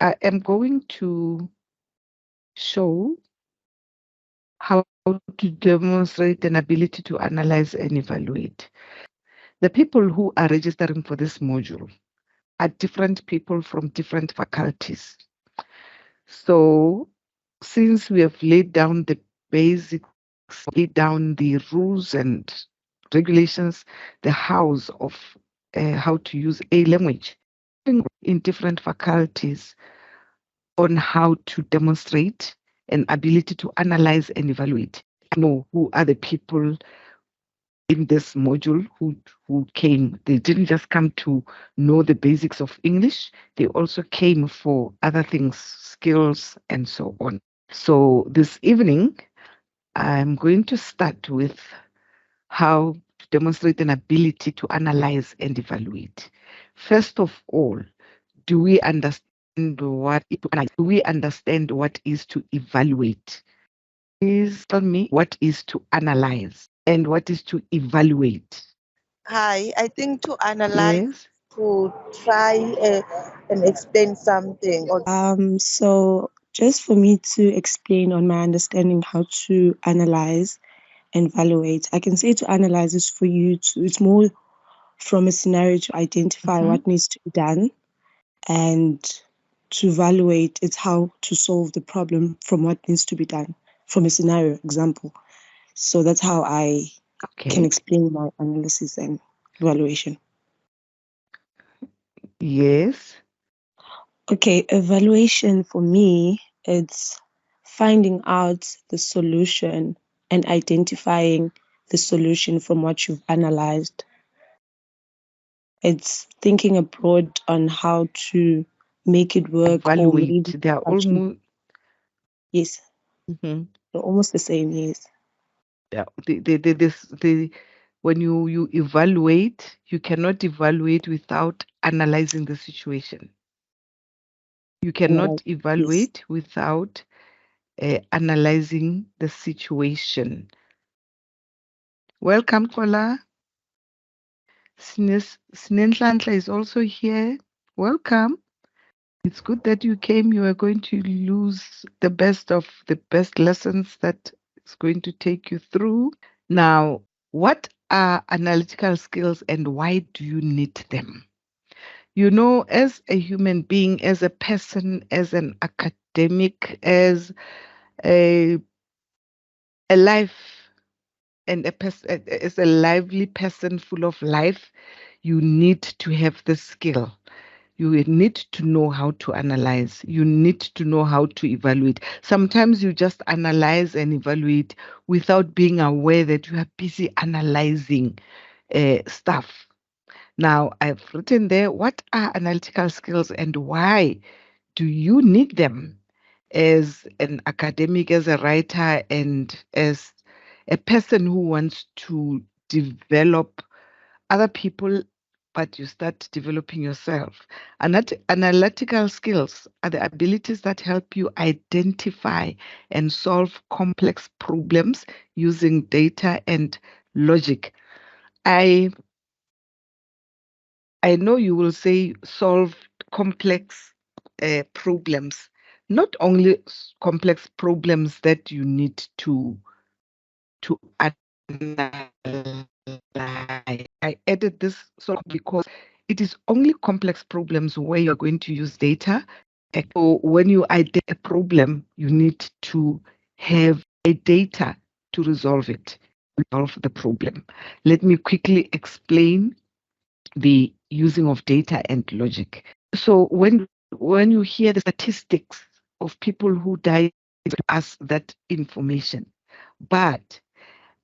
I am going to show how to demonstrate an ability to analyze and evaluate. The people who are registering for this module are different people from different faculties. So since we have laid down the basics, laid down the rules and regulations, the hows of how to use a language in different faculties on how to demonstrate an ability to analyze and evaluate. I know who are the people in this module who came. They didn't just come to know the basics of English, they also came for other things, skills, and so on. So this evening, I'm going to start with how to demonstrate an ability to analyze and evaluate. First of all, do we understand what is to evaluate? Please tell me what is to analyze and what is to evaluate. Hi, I think to analyze, Yes. to try and explain something or So just for me to explain on my understanding how to analyze and evaluate, I can say to analyze is for you to, it's more from a scenario to identify Mhm. what needs to be done, and to evaluate it's how to solve the problem from what needs to be done from a scenario example. So that's how I can Okay. explain my analysis and evaluation. Yes. Okay, evaluation for me, it's finding out the solution and identifying the solution from what you've analyzed. It's thinking abroad on how to make it work, or maybe Evaluate. They are how to, almost. yes, Mhm. they're almost the same, yes. Yeah. When you evaluate, you cannot evaluate without analyzing the situation. You cannot Yes. evaluate without analyzing the situation. Welcome, Kola. Snenhlanhla is also here. Welcome. It's good that you came. You are going to lose the best of the best lessons that is going to take you through. Now, what are analytical skills and why do you need them? You know, as a human being, as a person, as an academic, as a, a life and a person, as a lively person full of life, you need to have the skill. You need to know how to analyze. You need to know how to evaluate. Sometimes you just analyze and evaluate without being aware that you are busy analyzing stuff. Now, I've written there, what are analytical skills and why do you need them as an academic, as a writer, and as a person who wants to develop other people, but you start developing yourself. Analytical skills are the abilities that help you identify and solve complex problems using data and logic. I I know you will say solve complex problems, not only complex problems that you need to analyze. I added this so because it is only complex problems where you're going to use data. So when you identify a problem, you need to have a data to resolve it, resolve the problem. Let me quickly explain the using of data and logic. So when you hear the statistics of people who die, us that information, but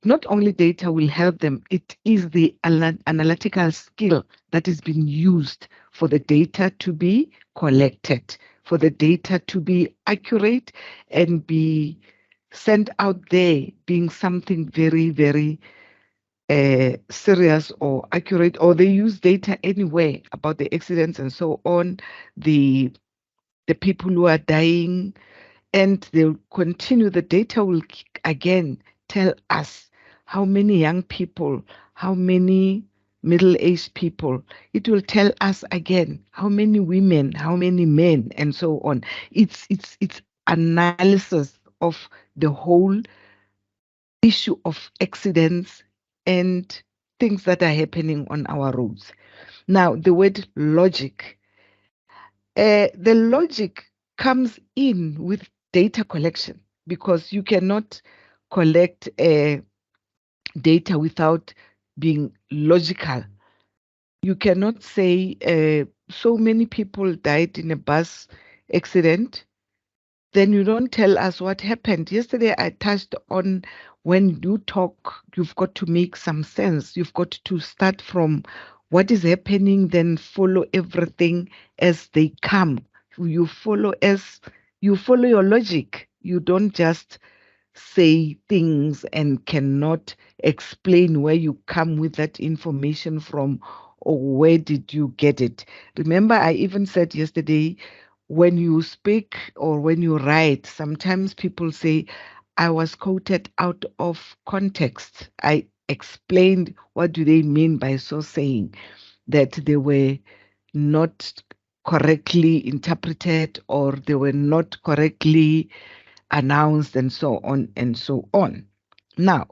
not only data will help them, it is the analytical skill that is being used for the data to be collected, for the data to be accurate and be sent out there being something very, very serious or accurate, or they use data anyway about the accidents and so on, the people who are dying, and they'll continue. The data will again tell us how many young people, how many middle-aged people. It will tell us again how many women, how many men, and so on. It's analysis of the whole issue of accidents and things that are happening on our roads. Now, the word logic. The logic comes in with data collection, because you cannot collect data without being logical. You cannot say so many people died in a bus accident, then you don't tell us what happened. Yesterday, I touched on, when you talk, you've got to make some sense. You've got to start from what is happening, then follow everything as they come. You follow your logic. You don't just say things and cannot explain where you come with that information from, or where did you get it. Remember, I even said yesterday, when you speak or when you write, sometimes people say, I was quoted out of context. I explained what do they mean by so saying, that they were not correctly interpreted, or they were not correctly announced, and so on and so on. Now,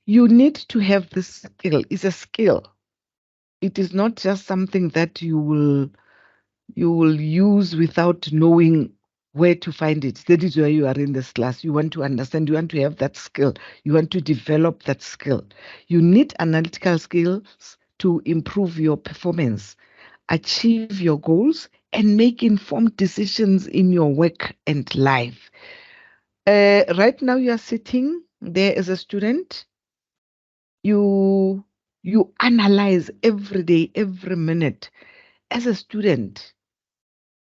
you need to have this skill. It's a skill. It is not just something that you will use without knowing where to find it. That is why you are in this class. You want to understand, you want to have that skill, you want to develop that skill. You need analytical skills to improve your performance, achieve your goals, and make informed decisions in your work and life. Right now, you are sitting there as a student. You analyze every day, every minute. As a student,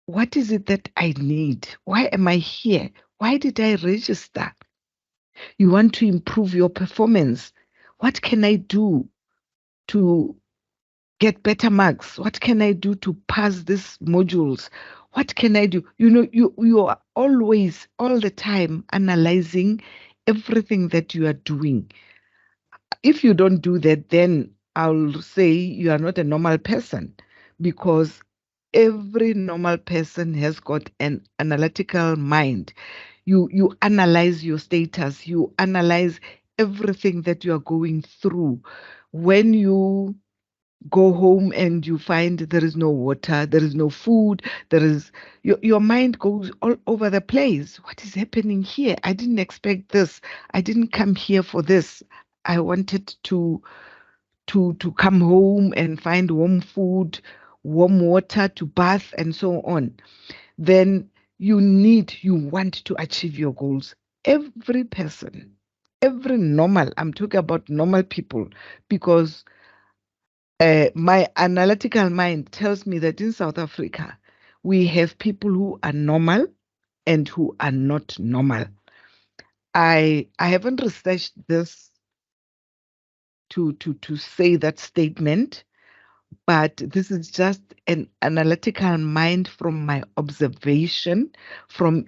what is it that I need? Why am I here? Why did I register? You want to improve your performance. What can I do to get better marks? What can I do to pass these modules? What can I do? You are always, all the time, analyzing everything that you are doing. If you don't do that, then I'll say you are not a normal person, because every normal person has got an analytical mind. You analyze your status, you analyze everything that you are going through. When you go home and you find there is no water, there is no food, your mind goes all over the place. What is happening here? I didn't expect this. I didn't come here for this. I wanted to come home and find warm food, warm water to bath, and so on. Then you want to achieve your goals. Every person, every normal, I'm talking about normal people, because my analytical mind tells me that in South Africa, we have people who are normal and who are not normal. I haven't researched this to say that statement, but this is just an analytical mind from my observation, from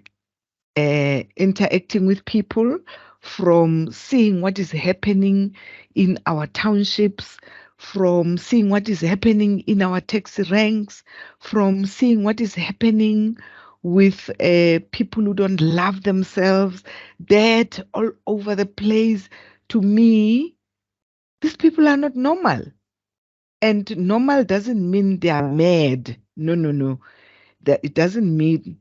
interacting with people, from seeing what is happening in our townships, from seeing what is happening in our taxi ranks, from seeing what is happening with people who don't love themselves, that all over the place. To me, these people are not normal. And normal doesn't mean they are mad. No, no, no. That it doesn't mean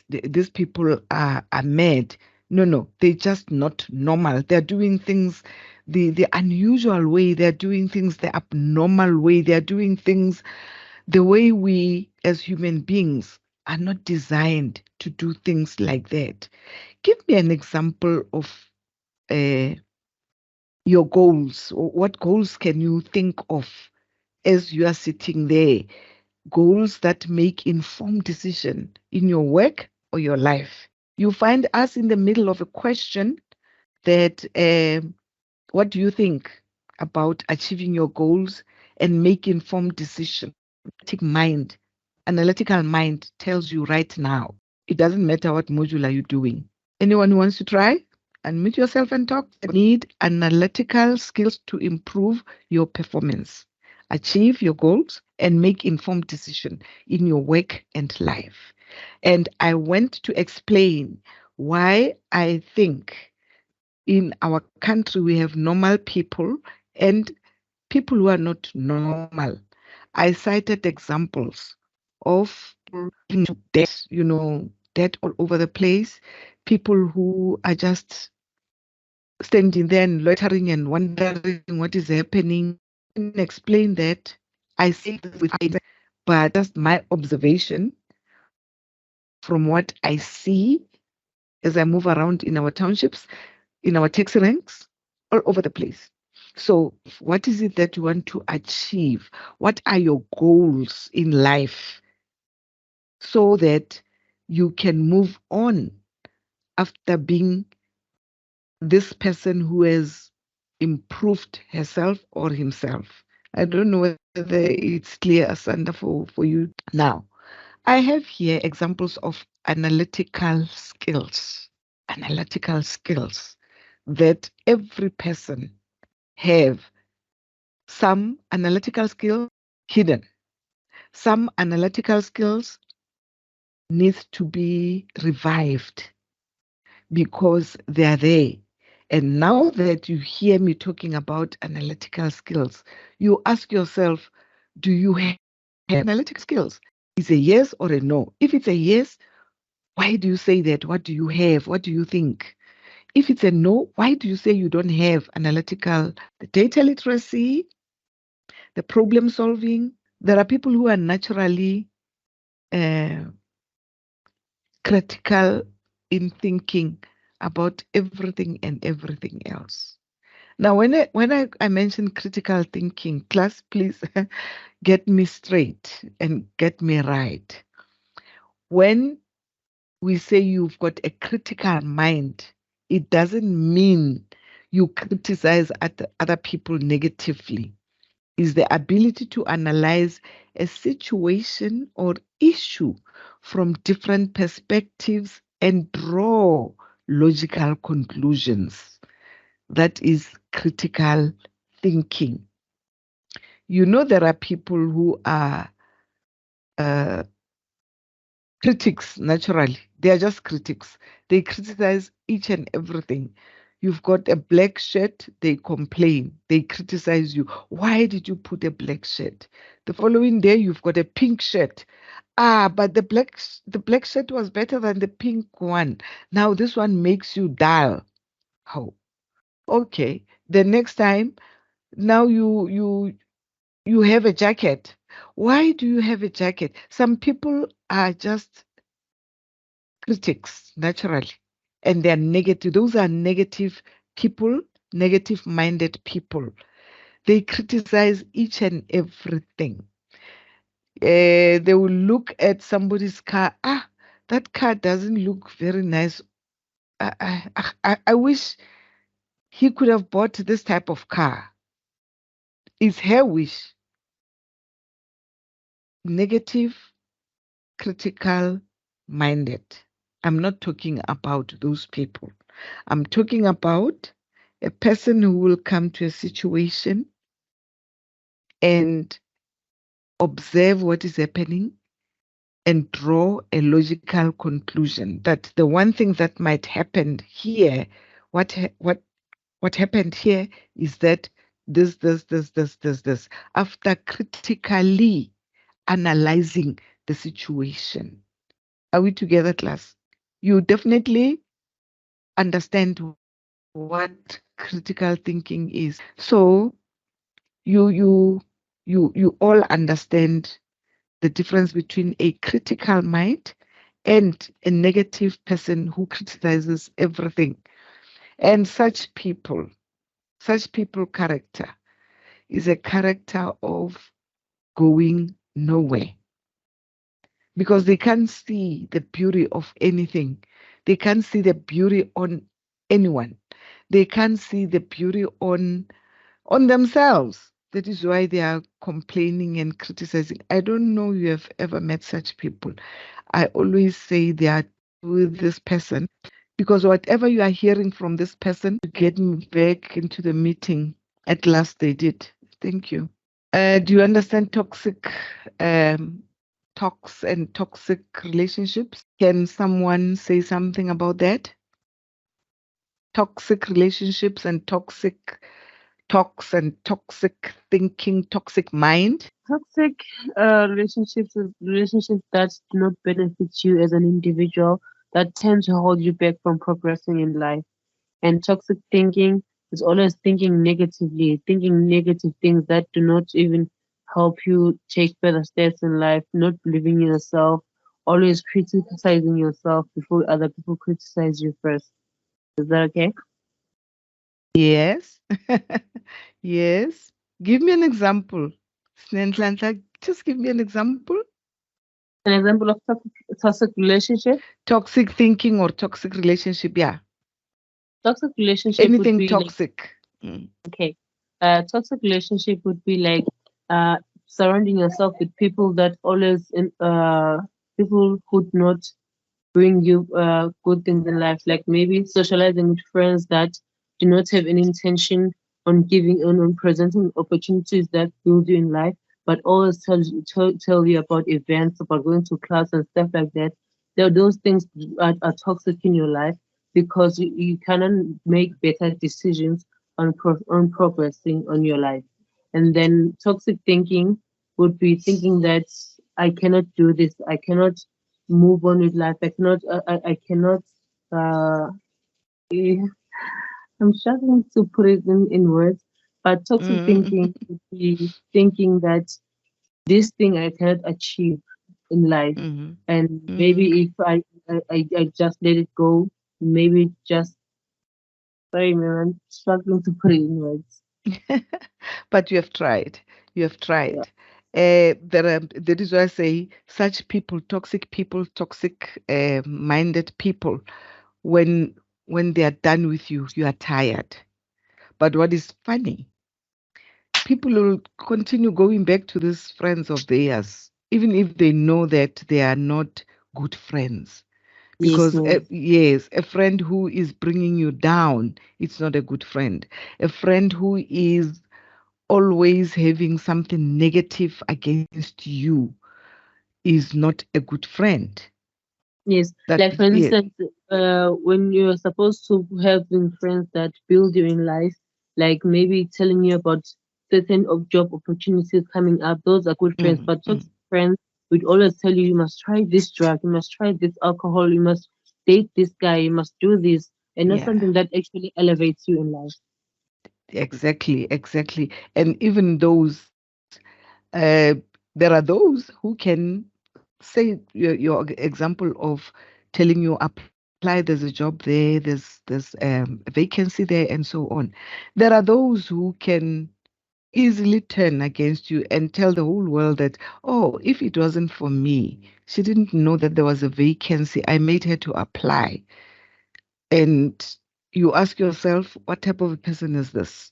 these people are mad. No, no, they're just not normal. They're doing things the unusual way. They're doing things the abnormal way. They're doing things the way we as human beings are not designed to do things like that. Give me an example of your goals. What goals can you think of as you are sitting there? Goals that make informed decision in your work or your life. You find us in the middle of a question that what do you think about achieving your goals and make informed decision? Analytical mind tells you right now. It doesn't matter what module are you doing. Anyone who wants to try? Unmute yourself and talk. You need analytical skills to improve your performance. achieve your goals, and make informed decision in your work and life. And I went to explain why I think in our country we have normal people and people who are not normal. I cited examples of debt, debt all over the place, people who are just standing there and loitering and wondering what is happening. And explain that. I say this with but just my observation from what I see as I move around in our townships, in our taxi ranks, all over the place. So, what is it that you want to achieve? What are your goals in life so that you can move on after being this person who has improved herself or himself? I don't know whether it's clear, Asanda, for you now. I have here examples of analytical skills that every person have. Some analytical skills hidden. Some analytical skills need to be revived because they are there. And now that you hear me talking about analytical skills, you ask yourself, do you have analytical skills? Is a yes or a no? If it's a yes, why do you say that? What do you have? What do you think? If it's a no, why do you say you don't have analytical, the data literacy, the problem solving? There are people who are naturally uh, critical in thinking about everything and everything else. Now, when I mention critical thinking, class, please get me straight and get me right. When we say you've got a critical mind, it doesn't mean you criticize other people negatively. Is the ability to analyze a situation or issue from different perspectives and draw logical conclusions. That is critical thinking. There are people who are uh, critics naturally. They are just critics. They criticize each and everything. You've got a black shirt, they complain, they criticize you. Why did you put a black shirt? The following day, you've got a pink shirt. But the black shirt was better than the pink one. Now this one makes you dull. How? Okay. The next time, now you have a jacket. Why do you have a jacket? Some people are just critics naturally, and they're negative. Those are negative people, negative minded people. They criticize each and everything. They will look at somebody's car. That car doesn't look very nice. I wish he could have bought this type of car. It's her wish. Negative, critical minded. I'm not talking about those people. I'm talking about a person who will come to a situation and observe what is happening and draw a logical conclusion that the one thing that might happen here, what happened here is that this. After critically analyzing the situation. Are we together, class? You definitely understand what critical thinking is. So you all understand the difference between a critical mind and a negative person who criticizes everything. And such people character is a character of going nowhere because they can't see the beauty of anything. They can't see the beauty on anyone. They can't see the beauty on themselves. That is why they are complaining and criticizing. I don't know you have ever met such people. I always say they are with this person because whatever you are hearing from this person to get me back into the meeting, at last they did. Thank you. Do you understand um, and toxic relationships? Can someone say something about that? Toxic relationships and toxic thinking, toxic mind. Toxic relationships is relationships that do not benefit you as an individual, that tend to hold you back from progressing in life. And toxic thinking is always thinking negative things that do not even help you take further steps in life, not believing in yourself, always criticizing yourself before other people criticize you first. Is that okay? Yes. Yes. Give me an example. Snenhlanhla, just give me an example. An example of toxic relationship. Toxic thinking or toxic relationship. Yeah. Toxic relationship would Anything be like, toxic. Mm. okay, toxic relationship would be like uh, surrounding yourself with people that always people who do not bring you good things in life, like maybe socializing with friends that do not have any intention on giving on presenting opportunities that build you in life, but always tell you about events, about going to class and stuff like that. Those things are toxic in your life because you cannot make better decisions on progressing on your life. And then toxic thinking would be thinking that I cannot do this, I cannot move on with life. I cannot. Uh, eh, I'm struggling to put it in words, but toxic thinking Mm. would be thinking that this thing I cannot achieve in life, Mhm. and Mhm. maybe if I just let it go, maybe just sorry, man, I'm struggling to put it in words. But you have tried. You have Yeah. tried. That is why I say such people, toxic minded people, when they are done with you, you are tired. But what is funny, people will continue going back to these friends of theirs, even if they know that they are not good friends. Yes, Because, ma'am. yes, a friend who is bringing you down, it's not a good friend. A friend who is always having something negative against you is not a good friend. Yes, That, like for yes. instance, when you're supposed to having friends that build you in life, like maybe telling you about certain of job opportunities coming up, those are good friends. Mm, But mm, toxic friends would always tell you, you must try this drug, you must try this alcohol, you must date this guy, you must do this, and not yeah, something that actually elevates you in life. exactly, exactly. And even those, there are those who can say your example of telling you apply, there's a job there, there's a vacancy there, and so on. There are those who can easily turn against you and tell the whole world that, oh, if it wasn't for me, she didn't know that there was a vacancy, I made her to apply. And you ask yourself, what type of a person is this?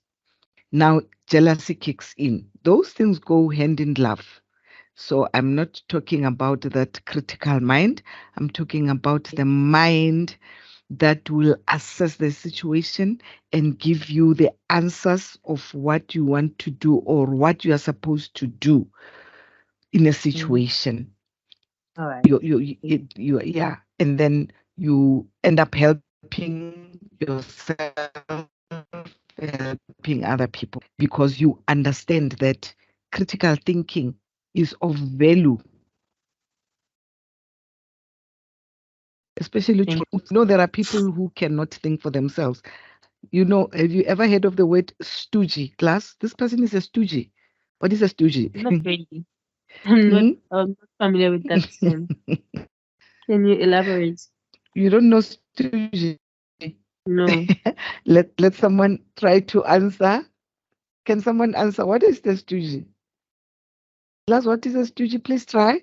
Now jealousy kicks in. Those things go hand in glove. So I'm not talking about that critical mind. I'm talking about the mind that will assess the situation and give you the answers of what you want to do or what you are supposed to do in a Mm. situation. All right. Yeah, and then you end up helping yourself, helping other people because you understand that critical thinking is of value, especially to Thank you. know there are people who cannot think for themselves. Have you ever heard of the word stoogie? Class, this person is a stoogie. What is a Not stoogie? really. Hmm? I'm not familiar with that term. Can you elaborate? You don't know stoogie. No. Let someone try to answer. Can someone answer what is the stoogie? Class, what is a stoogie? Please try.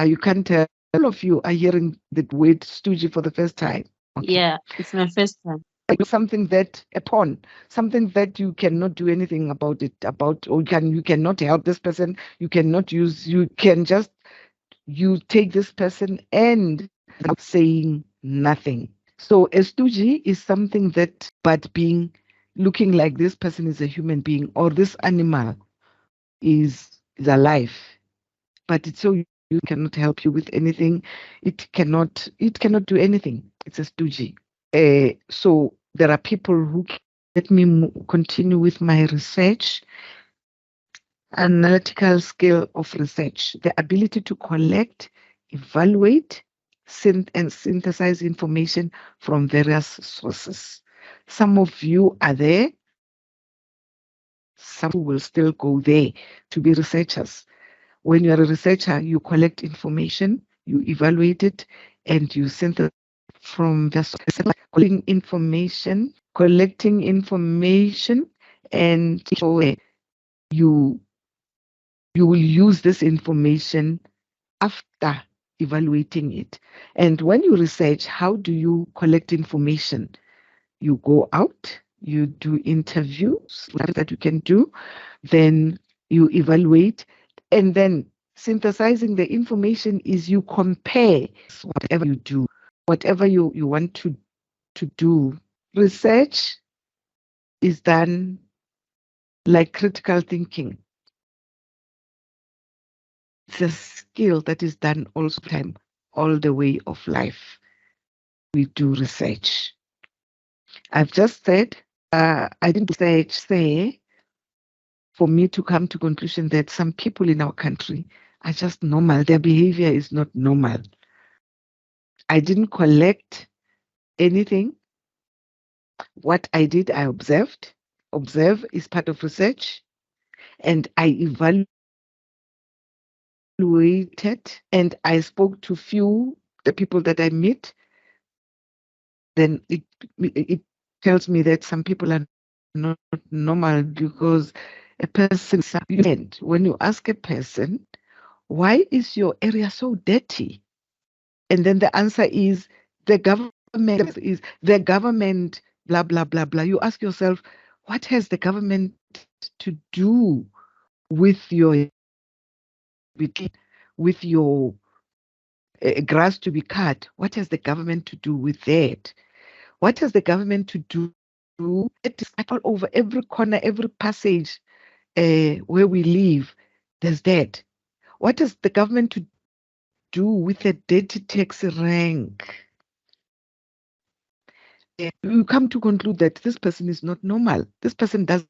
You can't tell. All of you are hearing the word stoogie for the first time. Okay. Yeah, it's my first time. Something that a pawn, something that you cannot do anything about it, about, or you cannot help this person. You cannot use. You can just you take this person and saying nothing. So a stoogie is something that, but being looking like this person is a human being or this animal is alive, but it's so you cannot help you with anything. It cannot do anything. It's a stooge. So there are people who let me continue with my research, analytical skill of research, the ability to collect, evaluate, and synthesize information from various sources. Some of you are there, some will still go there to be researchers. When you are a researcher, you collect information, you evaluate it, and you synthesize from the sources. Collecting information, and so you you will use this information after evaluating it. And when you research, how do you collect information? You go out, you do interviews that you can do, then you evaluate, and then synthesizing the information is you compare whatever you do, whatever you want to do. Research is done like critical thinking. It's a skill that is done all the time, all the way of life. We do research. I've just said, I didn't say for me to come to conclusion that some people in our country are just normal. Their behavior is not normal. I didn't collect anything. What I did, I observed. Observe is part of research. And I evaluated, and I spoke to few, the people that I meet. Then it tells me that some people are not normal, because a person, when you ask a person, why is your area so dirty? And then the answer is the government, blah, blah, blah, blah. You ask yourself, what has the government to do with your grass to be cut? What has the government to do with that? What has the government to do? It is all over every corner, every passage where we live. There's that. What has the government to do with a dirty taxi rank? You come to conclude that this person is not normal. This person doesn't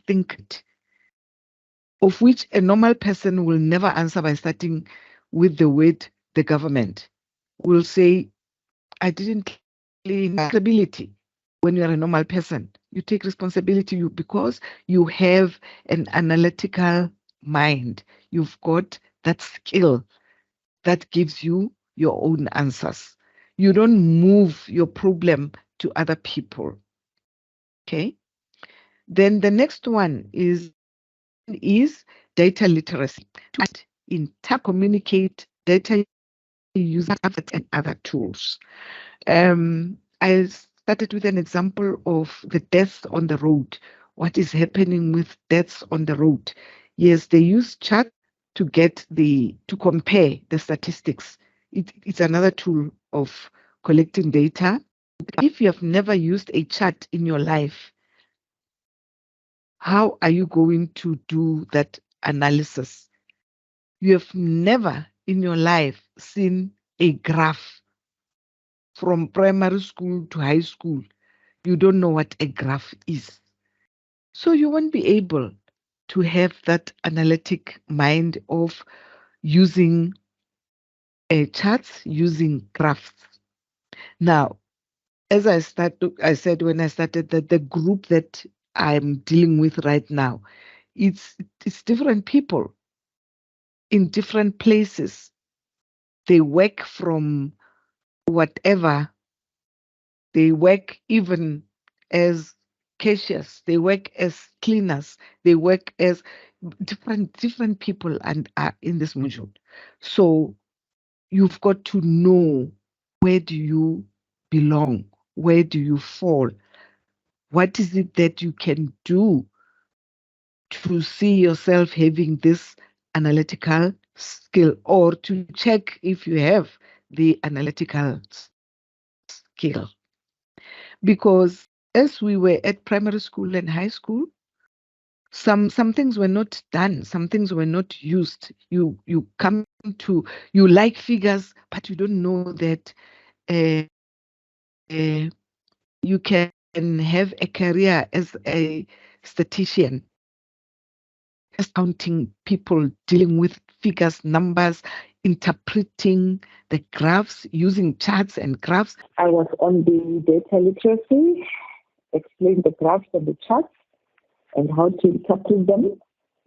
think it, of which a normal person will never answer by starting with the word the government. Will say, I didn't claim responsibility. When you are a normal person, you take responsibility because you have an analytical mind. You've got that skill that gives you your own answers. You don't move your problem to other people. Okay. Then the next one is data literacy. To intercommunicate data using and other tools. I started with an example of the deaths on the road. What is happening with deaths on the road? Yes, they use chat to compare the statistics. It's another tool of collecting data. If you have never used a chat in your life, how are you going to do that analysis? You have never in your life seen a graph from primary school to high school. You don't know what a graph is. So you won't be able to have that analytic mind of using charts, using graphs. Now, as I said when I started that the group that I'm dealing with right now, it's different people in different places. They work from whatever. They work even as cashiers. They work as cleaners. They work as different people and are in this module. So you've got to know, where do you belong? Where do you fall? What is it that you can do to see yourself having this analytical skill, or to check if you have the analytical skill? Because as we were at primary school and high school, some things were not done, some things were not used. You come to, you like figures, but you don't know that you can have a career as a statistician, just counting people, dealing with figures, numbers, interpreting the graphs, using charts and graphs. I was on the data literacy, explain the graphs and the charts and how to interpret them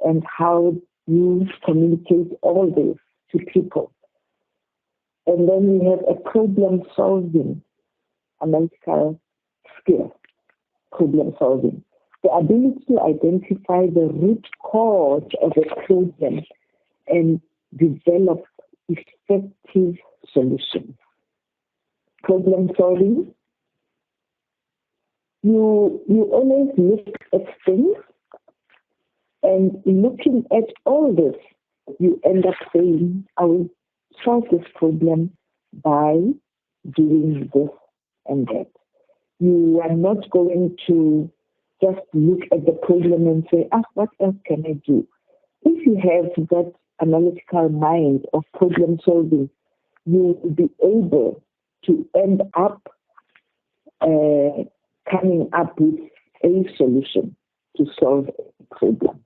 and how you communicate all this to people. And then we have a problem solving, analytical skill, problem solving. The ability to identify the root cause of a problem and develop effective solutions. Problem solving, you always look at things, and looking at all this, you end up saying, I will solve this problem by doing this and that. You are not going to just look at the problem and say, what else can I do? If you have that analytical mind of problem solving, you will be able to end up coming up with a solution to solve a problem.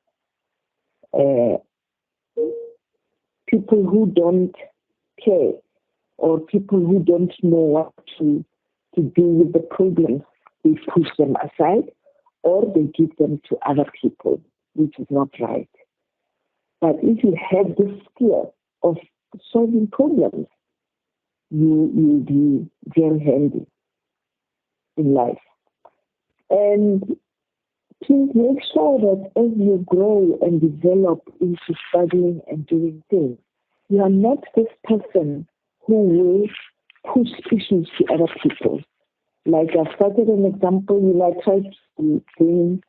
People who don't care or people who don't know what to do with the problems, they push them aside or they give them to other people, which is not right. But if you have the skill of solving problems, you'll be very handy in life. And please make sure that as you grow and develop into studying and doing things, you are not this person who will push issues to other people. Like I started an example, I tried to bring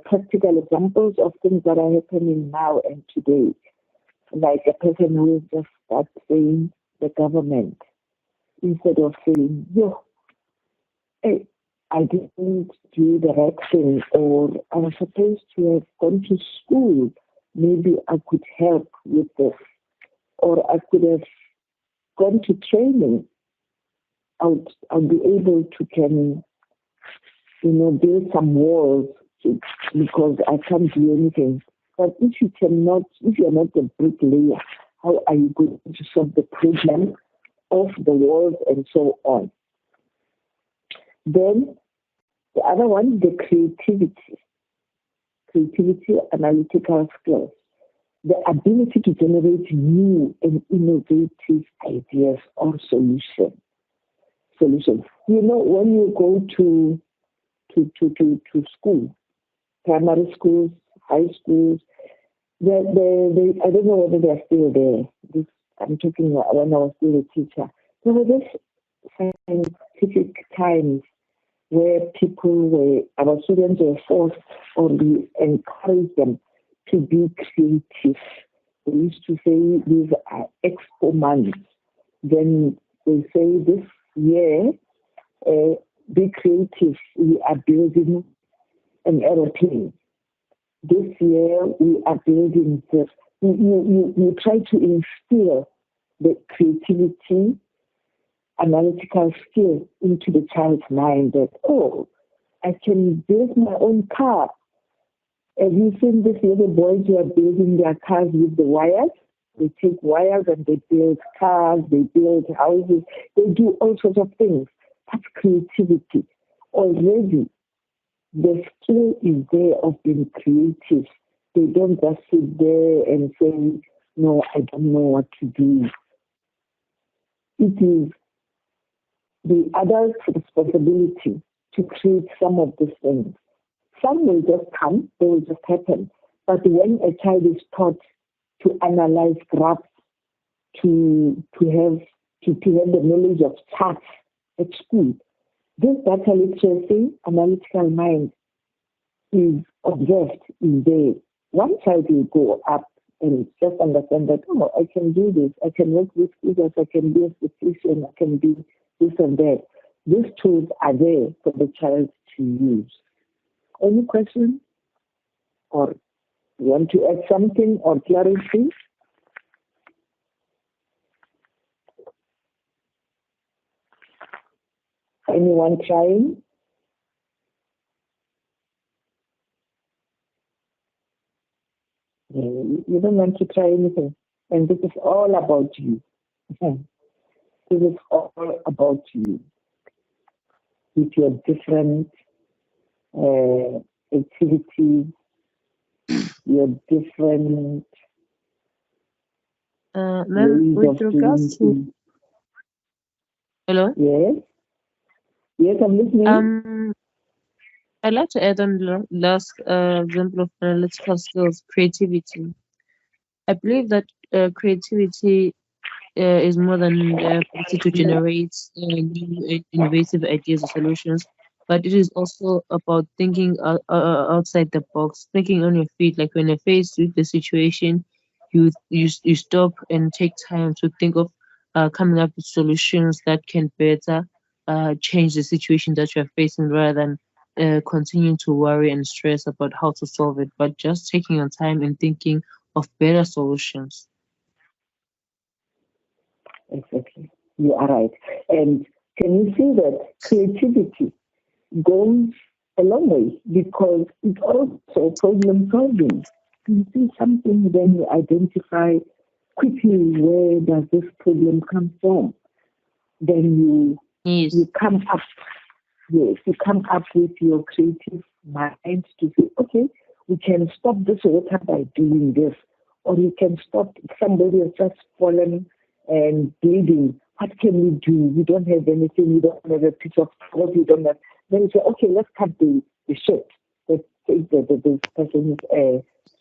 practical examples of things that are happening now and today. Like a person who just starts saying the government instead of saying, hey, I didn't do the right thing, or I was supposed to have gone to school. Maybe I could help with this, or I could have gone to training. I'll be able to build some walls because I can't do anything. But if you're not a bricklayer, how are you going to solve the problem of the walls and so on? Then the other one, the creativity, analytical skills, the ability to generate new and innovative ideas or solutions. When you go to school, primary schools, high schools, I don't know whether they're still there. I'm talking when I was still a teacher. There were this scientific times where our students were forced or we encouraged them to be creative. They used to say these are expo months. Then they say this year, be creative, we are building an aeroplane. This year we are building this. You try to instill the creativity, analytical skill into the child's mind that, I can build my own car. Have you seen these little boys who are building their cars with the wires? They take wires and they build cars, they build houses, they do all sorts of things. That's creativity. Already, the skill is there of being creative. They don't just sit there and say, no, I don't know what to do. It is the adult's responsibility to create some of these things. Some will just come, they will just happen. But when a child is taught to analyze graphs, to have the knowledge of charts at school, this data literacy, analytical mind is observed in there. One child will go up and just understand that, I can do this, I can work with figures, I can be a statistician, I can be this and that. These tools are there for the child to use. Any questions? or you want to add something or clarity? Anyone trying? You don't want to try anything. And this is all about you. This is all about you with your different activities, your different Ma'am, ways with of regards doing to things. hello, Yes? Yes, I'm listening. I'd like to add on the last example of analytical skills, creativity. I believe that creativity is more than the ability to generate new and innovative ideas or solutions, but it is also about thinking outside the box, thinking on your feet. Like when you're faced with the situation, you stop and take time to think of coming up with solutions that can better change the situation that you're facing, rather than continuing to worry and stress about how to solve it, but just taking your time and thinking of better solutions. Exactly. You are right. And can you see that creativity goes a long way because it's also problem solving. You see something, then you identify quickly where does this problem come from. Then Yes. you come up, yes, you come up with your creative mind to say, okay, we can stop this water by doing this, or you can stop somebody has just fallen and bleeding. What can we do? We don't have anything. We don't have a piece of cloth. We don't have. Then you say, okay, let's cut the shirt. Let's take the person's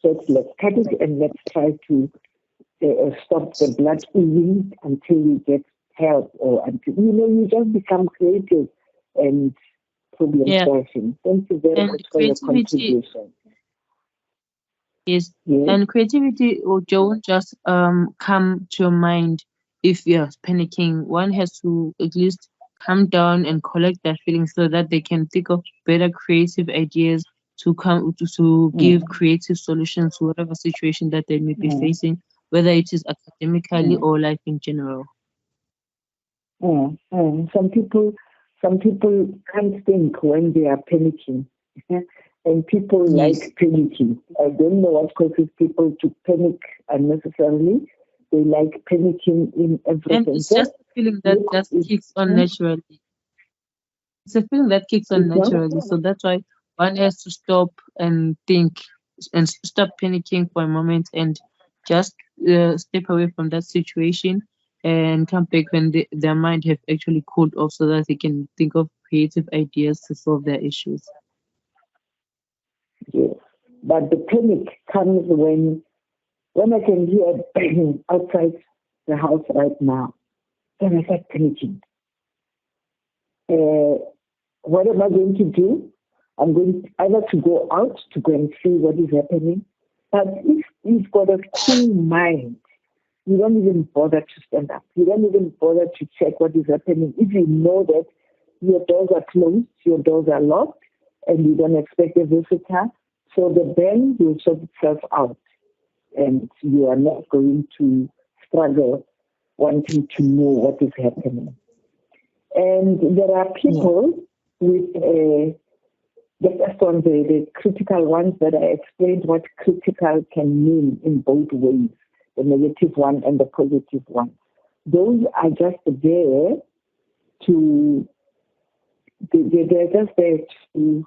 shirt. Let's cut it and let's try to stop the blood oozing until we get help, or until you just become creative and problem Yeah. solving. Thank you very And much for your creativity contribution. is Yes. and creativity won't just come to your mind if you're panicking. One has to at least calm down and collect that feeling so that they can think of better creative ideas to to give Mm, creative solutions to whatever situation that they may be mm, facing, whether it is academically mm, or life in general. some people can't think when they are panicking. And people Yes. like panicking. I don't know what causes people to panic unnecessarily. They like panicking in And everything. it's Just just a feeling that look, just kicks on hmm, naturally. It's a feeling that kicks on it's not. naturally. So that's why one has to stop and think and stop panicking for a moment and just step away from that situation and come back when their mind have actually cooled off so that they can think of creative ideas to solve their issues. Yes. But the panic comes when I can hear banging outside the house right now. Then I start panicking. Uh, what am I going to do? I'm going either to go out to go and see what is happening. But if you've got a cool mind, you don't even bother to stand up. You don't even bother to check what is happening. If you know that your doors are closed, your doors are locked, and you don't expect a visitor, so the bang will sort itself out, and you are not going to struggle wanting to know what is happening. And there are Yeah. people with the first one, the critical ones that I explained what critical can mean in both ways, the negative one and the positive one. Those are just there to, they're just there to,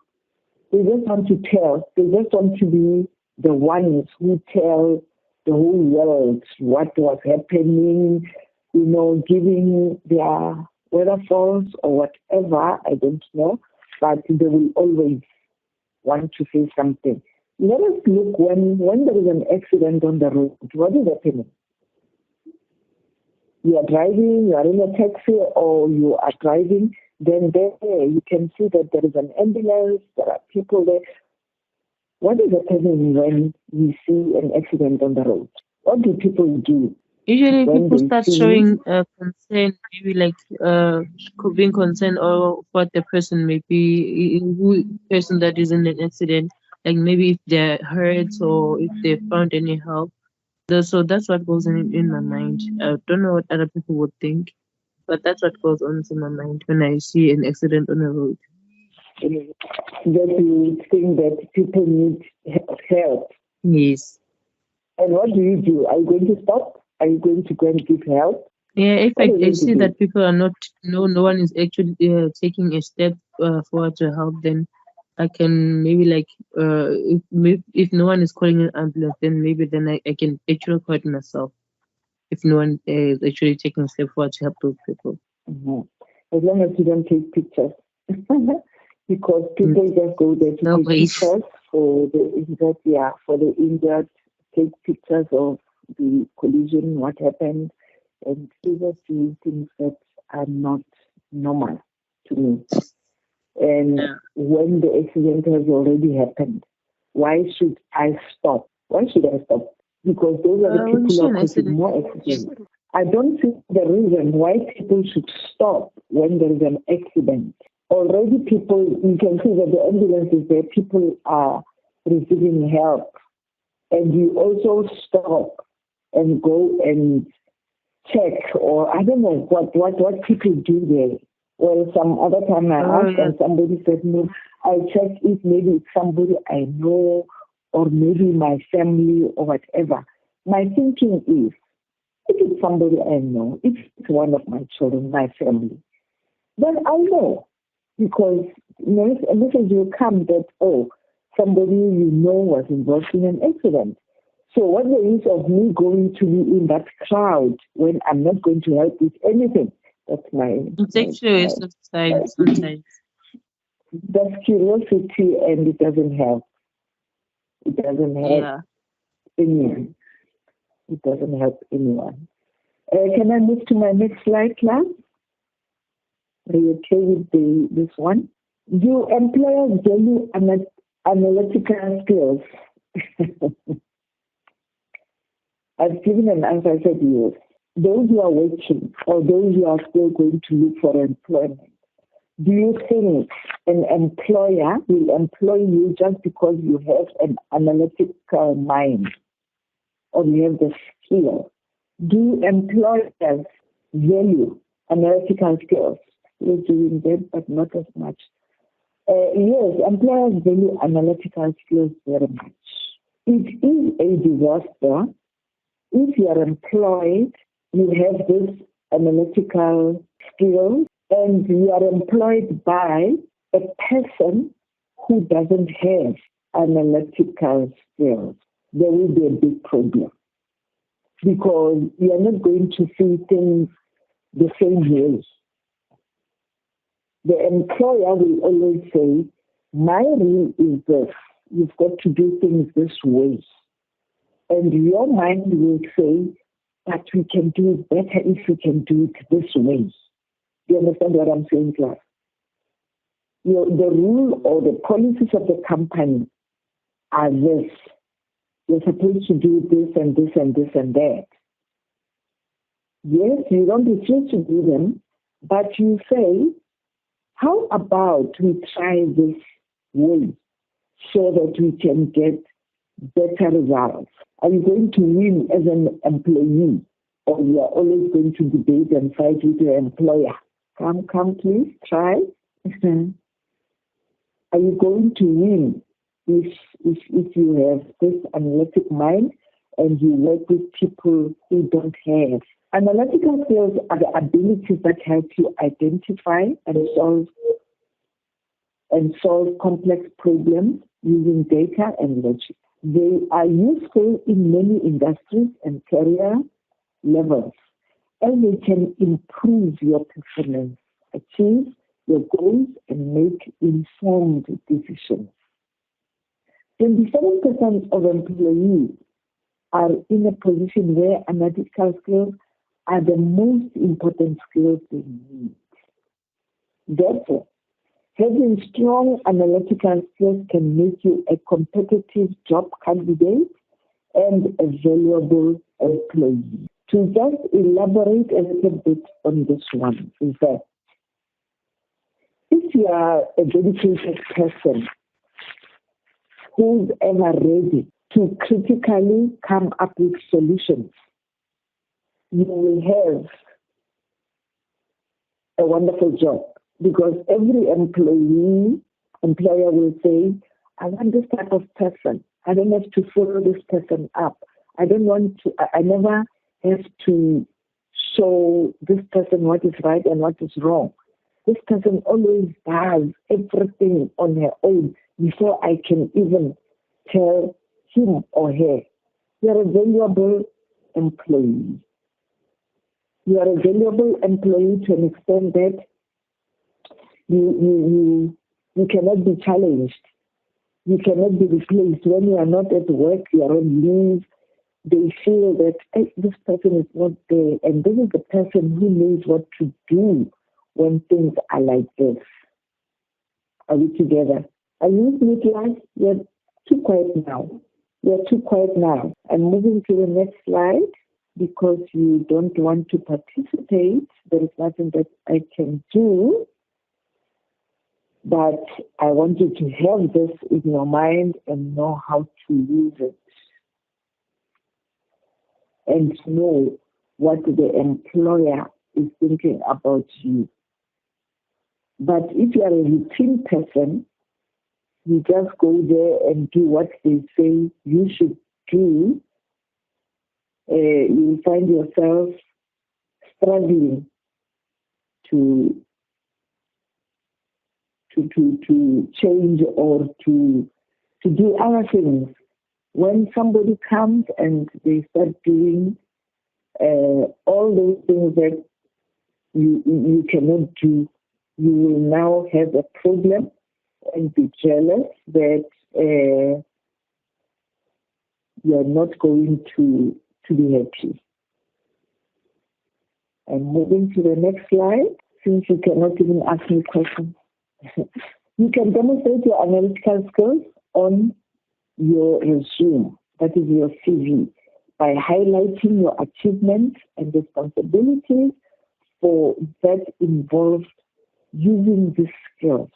they just want to tell, they just want to be the ones who tell the whole world what was happening, giving their waterfalls or whatever, I don't know, but they will always want to say something. Let us look when there is an accident on the road, what is happening? You are driving, you are in a taxi or you are driving, then there you can see that there is an ambulance, there are people there. What is happening when we see an accident on the road? What do people do Usually when people they start see? showing concern, maybe like being concerned or what the person may be, who person that is in an accident. like maybe if they're hurt or if they found any help. So that's what goes in my mind. I don't know what other people would think, but that's what goes on in my mind when I see an accident on the road. That you think that people need help. Yes. And what do you do? Are you going to stop? Are you going to go and give help? Yeah, if What are you I going to see do? that people are not, no one is actually taking a step forward to help, then I can maybe like, if no one is calling an ambulance, then maybe then I can actually call it myself. If no one is actually taking a step forward to help those people. Mhm. As long as you don't take pictures. Because Mm, people just go there to no take ways. pictures for the injured, for the injured, take pictures of the collision, what happened, and they just do things that are not normal to me. And Yeah. when the accident has already happened, why should I stop? Why should I stop? Because those are the When you people who see are an causing accident, more yes. accidents. I don't see the reason why people should stop when there is an accident. Already people, you can see that the ambulance is there, people are receiving help. And you also stop and go and check, or I don't know what people do there. Well, some other time I Oh asked yeah. and somebody said, no, I checked if maybe it's somebody I know or maybe my family or whatever. My thinking is, if it's somebody I know, if it's one of my children, my family, then I know. Because a message will come that, oh, somebody you know was involved in an accident. So what the use of me going to be in that crowd when I'm not going to help with anything? That's It's actually a waste of time sometimes. that's curiosity, and it doesn't help. It doesn't help Yeah. anyone. It doesn't help anyone. Can I move to my next slide, class? Are you okay with this one? Do employers value analytical skills? I've given an answer. I said yes. Those who are working or those who are still going to look for employment, do you think an employer will employ you just because you have an analytical mind or you have the skill? Do employers value analytical skills? We're doing that, but not as much. Yes, employers value analytical skills very much. It is a disaster if you are employed, you have this analytical skill, and you are employed by a person who doesn't have analytical skills. There will be a big problem because you are not going to see things the same way. The employer will always say, my rule is this. You've got to do things this way. And your mind will say, but we can do it better if we can do it this way. You understand what I'm saying, class? The rule or the policies of the company are this. You're supposed to do this and this and this and that. Yes, you don't refuse to do them, but you say, how about we try this way so that we can get better results? Are you going to win as an employee, or you are always going to debate and fight with your employer? Come, please, try. Are you going to win if you have this analytic mind and you work with people who don't have? Analytical skills are the abilities that help you identify and solve complex problems using data and logic. They are useful in many industries and career levels, and they can improve your performance, achieve your goals, and make informed decisions. 27% of employees are in a position where analytical skills are the most important skills they need. Therefore, having strong analytical skills can make you a competitive job candidate and a valuable employee. To just elaborate a little bit on this one is that if you are a dedicated person schools ever ready to critically come up with solutions, you will have a wonderful job, because every employer will say, I want this type of person. I don't have to follow this person up. I never have to show this person what is right and what is wrong. This person always does everything on her own before I can even tell him or her. You are a valuable employee. You are a valuable employee to an extent that you cannot be challenged. You cannot be replaced. When you are not at work, you are on leave, they feel that this person is not there, and this is the person who knows what to do when things are like this. Are we together? Are you with me, class? You're too quiet now. You're too quiet now. I'm moving to the next slide because you don't want to participate. There is nothing that I can do. But I want you to have this in your mind and know how to use it. And know what the employer is thinking about you. But if you are a routine person, you just go there and do what they say you should do. You will find yourself struggling to change or to do other things. When somebody comes and they start doing all those things that you cannot do, you will now have a problem and be jealous that you're not going to be happy. And moving to the next slide, since you cannot even ask me questions, you can demonstrate your analytical skills on your resume, that is your CV, by highlighting your achievements and responsibilities for that involved using these skills.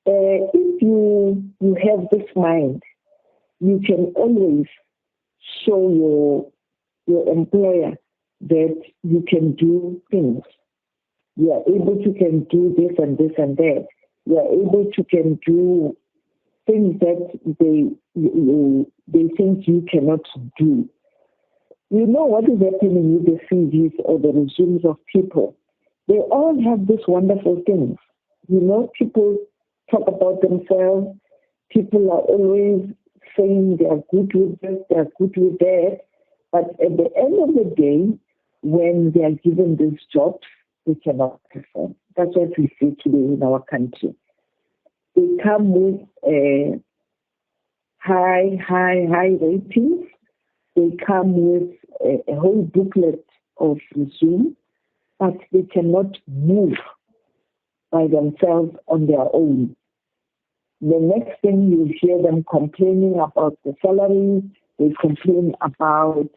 If you have this mind, you can always show your employer that you can do things. You are able to can do this and this and that. You are able to can do things that they think you cannot do. You know what is happening with the CVs or the resumes of people. They all have these wonderful things. You know, people talk about themselves. People are always saying they are good with this, they are good with that. But at the end of the day, when they are given these jobs, they cannot perform. That's what we see today in our country. They come with high ratings. They come with a whole booklet of resume, but they cannot move by themselves on their own. The next thing you hear them complaining about the salary, they complain about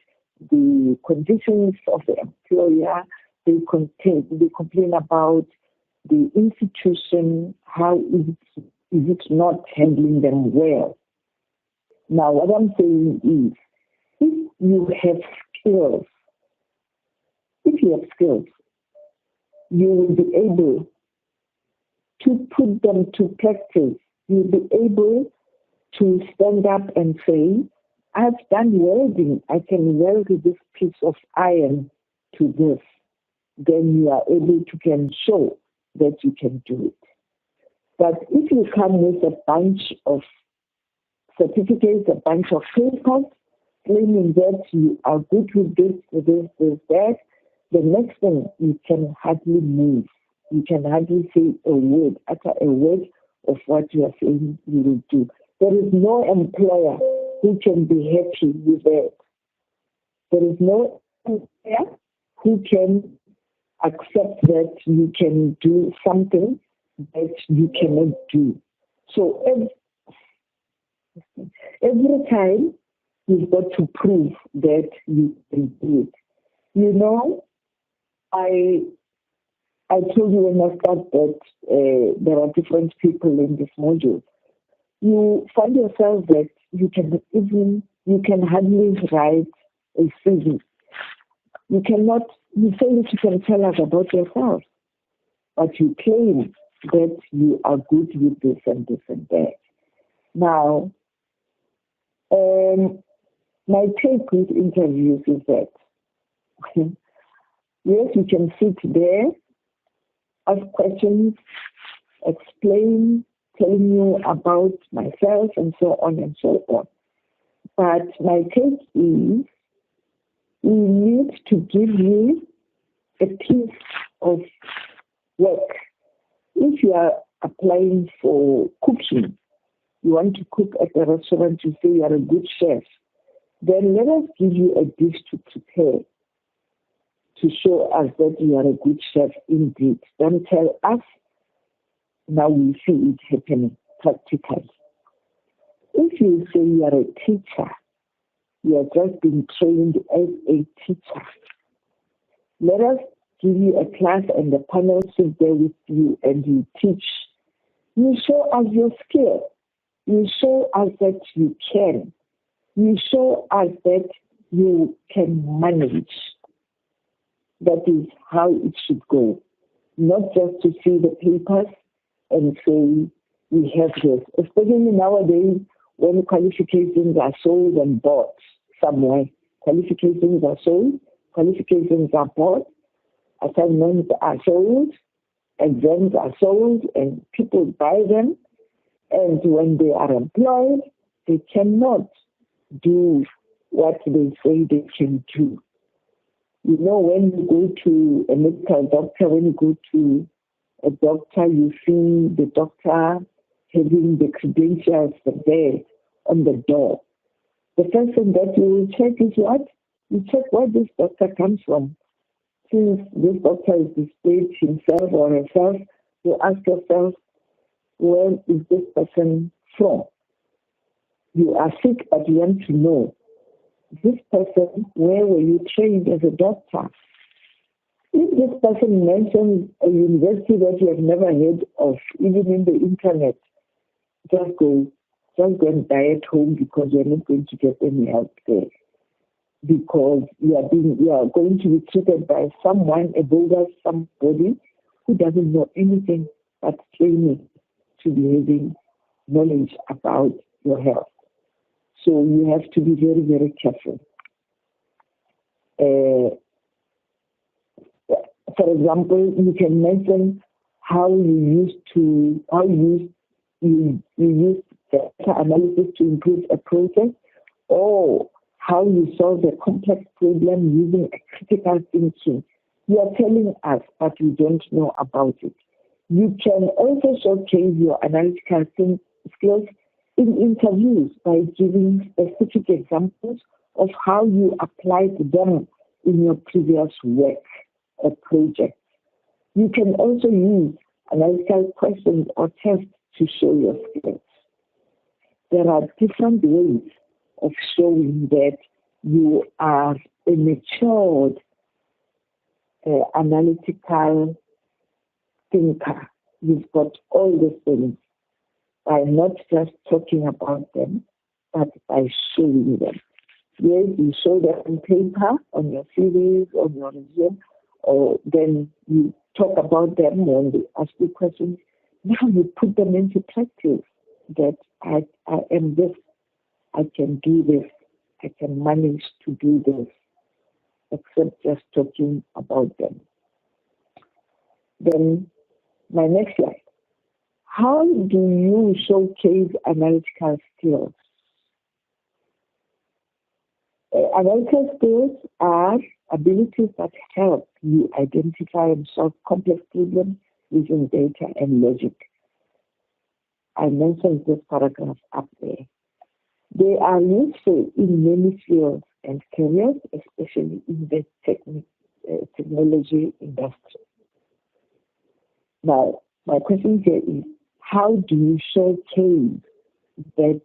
the conditions of the employer, they complain about the institution, how is it not handling them well. Now, what I'm saying is, if you have skills, you will be able to put them to practice. You'll be able to stand up and say, I've done welding. I can weld this piece of iron to this. Then you are able to can show that you can do it. But if you come with a bunch of certificates, a bunch of papers, claiming that you are good with this, that, the next thing, you can hardly move. You can hardly say a word, utter a word of what you are saying you will do. There is no employer who can be happy with that. There is no employer who can accept that you can do something that you cannot do. So every time you've got to prove that you can do it. You know, I told you when I started that there are different people in this module. you find yourself that you can hardly write a CV. You say that you can tell us about yourself, but you claim that you are good with this and this and that. Now, my take with interviews is that, yes, you can sit there, ask questions, explain, telling you about myself and so on and so on. But my take is we need to give you a piece of work. If you are applying for cooking, you want to cook at a restaurant, you say you are a good chef, then let us give you a dish to prepare to show us that you are a good chef indeed. Don't tell us. Now we see it happening practically. If you say you are a teacher, you are just being trained as a teacher. Let us give you a class and the panel sit there with you and you teach. You show us your skill. You show us that you can. You show us that you can manage. That is how it should go. Not just to see the papers and say, we have this. Especially nowadays when qualifications are sold and bought somewhere. Qualifications are sold, qualifications are bought, assignments are sold, exams are sold, and people buy them. And when they are employed, they cannot do what they say they can do. You know, when you go to a medical doctor, when you go to a doctor, you see the doctor having the credentials there on the door. The first thing that you will check is what? You check where this doctor comes from. Since this doctor is displayed himself or herself, you ask yourself, where is this person from? You are sick, but you want to know, this person, where were you trained as a doctor? If this person mentions a university that you have never heard of, even in the internet, just go and die at home because you're not going to get any help there. Because you are going to be treated by someone, a bogus somebody who doesn't know anything but training to be having knowledge about your health. So you have to be very, very careful. For example, you can mention how you use data analysis to improve a process, or how you solve a complex problem using a critical thinking. You are telling us, but you don't know about it. You can also showcase your analytical skills in interviews by giving specific examples of how you applied them in your previous work or project. You can also use analytical questions or tests to show your skills. There are different ways of showing that you are a matured analytical thinker. You've got all the things by not just talking about them, but by showing them. Yes, you show them on paper, on your CVs, on your resume, or then you talk about them when they ask you questions. Now you put them into practice that I am this, I can do this, I can manage to do this, except just talking about them. Then my next slide. How do you showcase analytical skills? Analytical skills are abilities that help you identify and solve complex problems using data and logic. I mentioned this paragraph up there. They are useful in many fields and careers, especially in the technology industry. Now, my question here is, how do you showcase that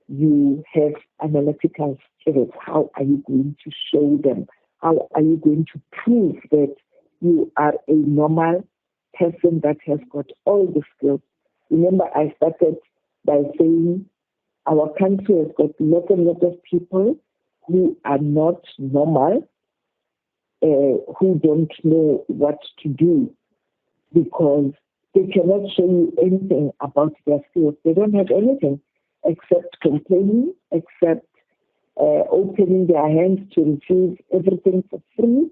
you have analytical skills? How are you going to show them? How are you going to prove that you are a normal person that has got all the skills? Remember, I started by saying our country has got lots and lots of people who are not normal, who don't know what to do because they cannot show you anything about their skills. They don't have anything except complaining, except opening their hands to receive everything for free,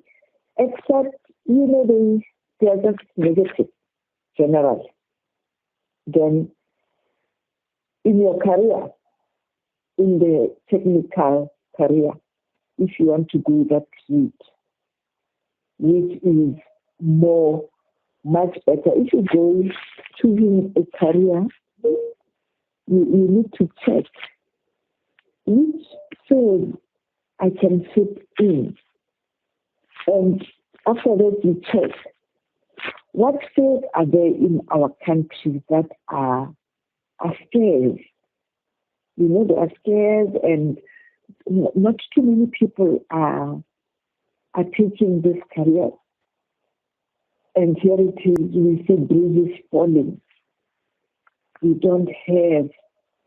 except, they are just negative, generally. Then in your career, in the technical career, if you want to go that route, which is much better. If you go choosing a career, you need to check which field I can fit in. And after that, you check what fields are there in our country that are scarce. They are scarce and not too many people are taking this career. And here it is, we see bridges falling. We don't have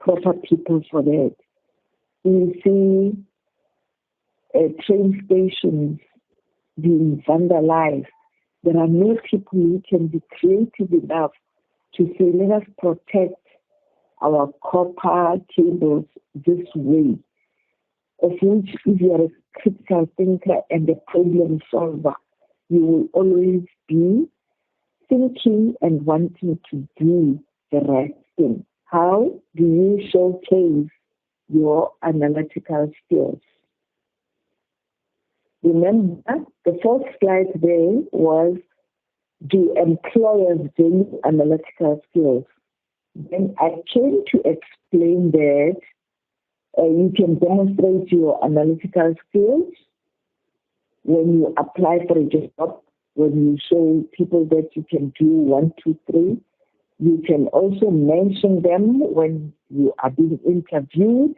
proper people for that. We see train stations being vandalized. There are no people who can be creative enough to say, let us protect our copper cables this way, of which if you are a critical thinker and a problem solver, you will always be thinking and wanting to do the right thing. How do you showcase your analytical skills? Remember, the first slide there was, do employers value analytical skills? Then I came to explain that you can demonstrate your analytical skills when you apply for a job, when you show people that you can do 1, 2, 3. You can also mention them when you are being interviewed.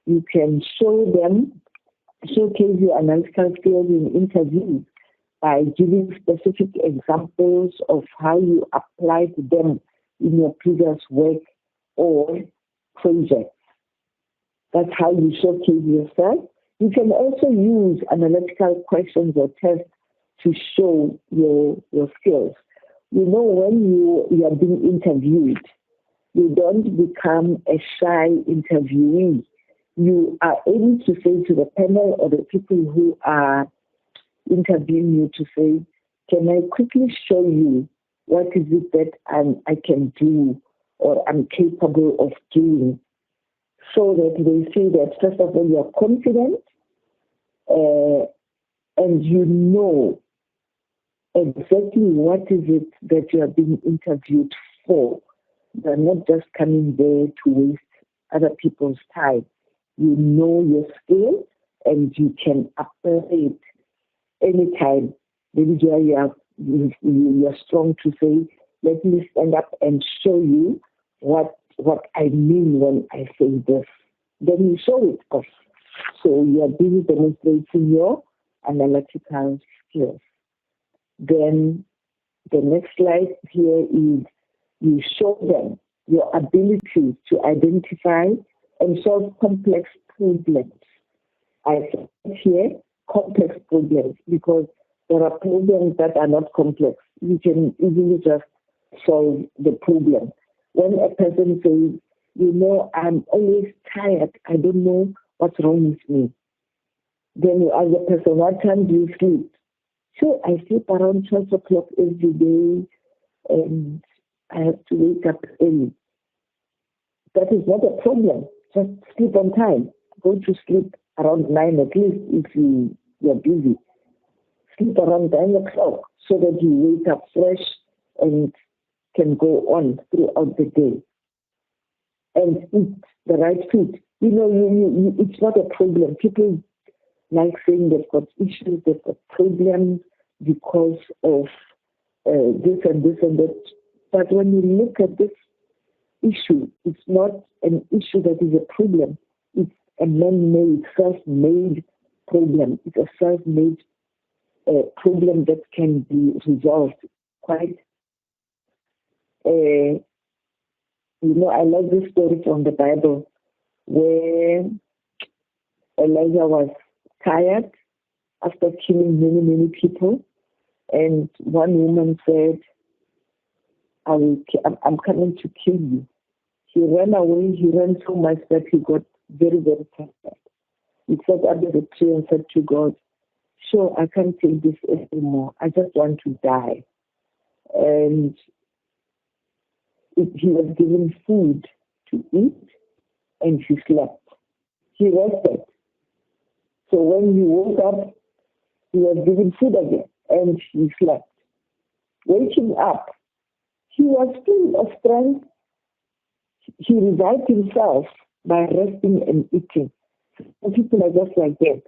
You can showcase your analytical skills in interviews by giving specific examples of how you applied them in your previous work or projects. That's how you showcase yourself. You can also use analytical questions or tests to show your skills. When you are being interviewed, you don't become a shy interviewee. You are able to say to the panel or the people who are interviewing you to say, can I quickly show you what is it that I can do or I'm capable of doing? So that they see that, first of all, you're confident and you know exactly what is it that you are being interviewed for. You're not just coming there to waste other people's time. You know your skill and you can apply it anytime. Maybe you are strong to say, let me stand up and show you what I mean when I say this. Then you show it off. So you are busy demonstrating your analytical skills. Then the next slide here is you show them your ability to identify and solve complex problems. I said here complex problems because there are problems that are not complex. You can easily just solve the problem. When a person says, I'm always tired, I don't know what's wrong with me. Then you ask the person, what time do you sleep? So I sleep around 12 o'clock every day and I have to wake up early. That is not a problem. Just sleep on time. Go to sleep around 9 at least if you're busy. Sleep around 9 o'clock so that you wake up fresh and can go on throughout the day. And eat the right food. It's not a problem. People like saying they've got issues, they've got problems because of this and this and that. But when you look at this issue, it's not an issue that is a problem. It's a man-made, self-made problem. It's a self-made problem that can be resolved quite I like this story from the Bible where Elijah was tired after killing many, many people. And one woman said, I'm coming to kill you. He ran away. He ran so much that he got very, very tired. He sat under the tree and said to God, sure, I can't take this anymore. I just want to die. And he was given food to eat and he slept. He rested. So when he woke up, he was given food again and he slept. Waking up, he was full of strength. He revived himself by resting and eating. Some people are just like that.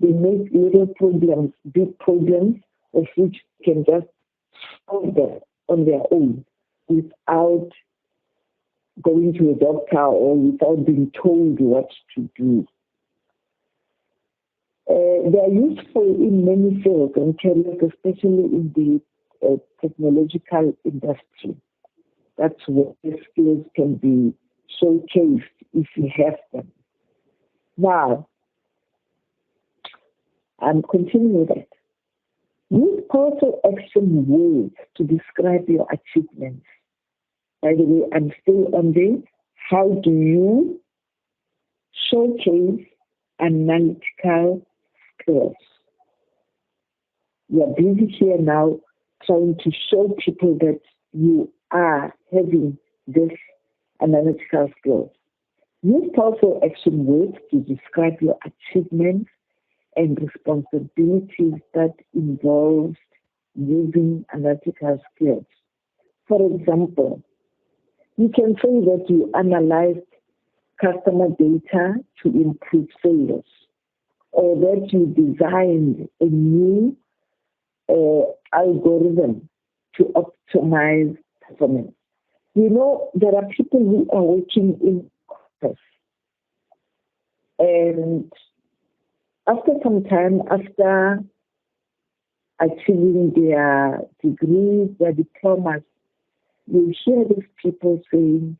They make little problems, big problems, of which can just solve them on their own without going to a doctor or without being told what to do. They are useful in many fields and careers, especially in the technological industry. That's where skills can be showcased if you have them. Now, I'm continuing with that. Use powerful action words to describe your achievements. By the way, I'm still on this. How do you showcase analytical skills? You're busy here now trying to show people that you are having this analytical skills. Use powerful action words to describe your achievements and responsibilities that involve using analytical skills. For example, you can say that you analyzed customer data to improve sales, or that you designed a new algorithm to optimize performance. There are people who are working in office, and after some time, after achieving their degrees, their diplomas, you hear these people saying,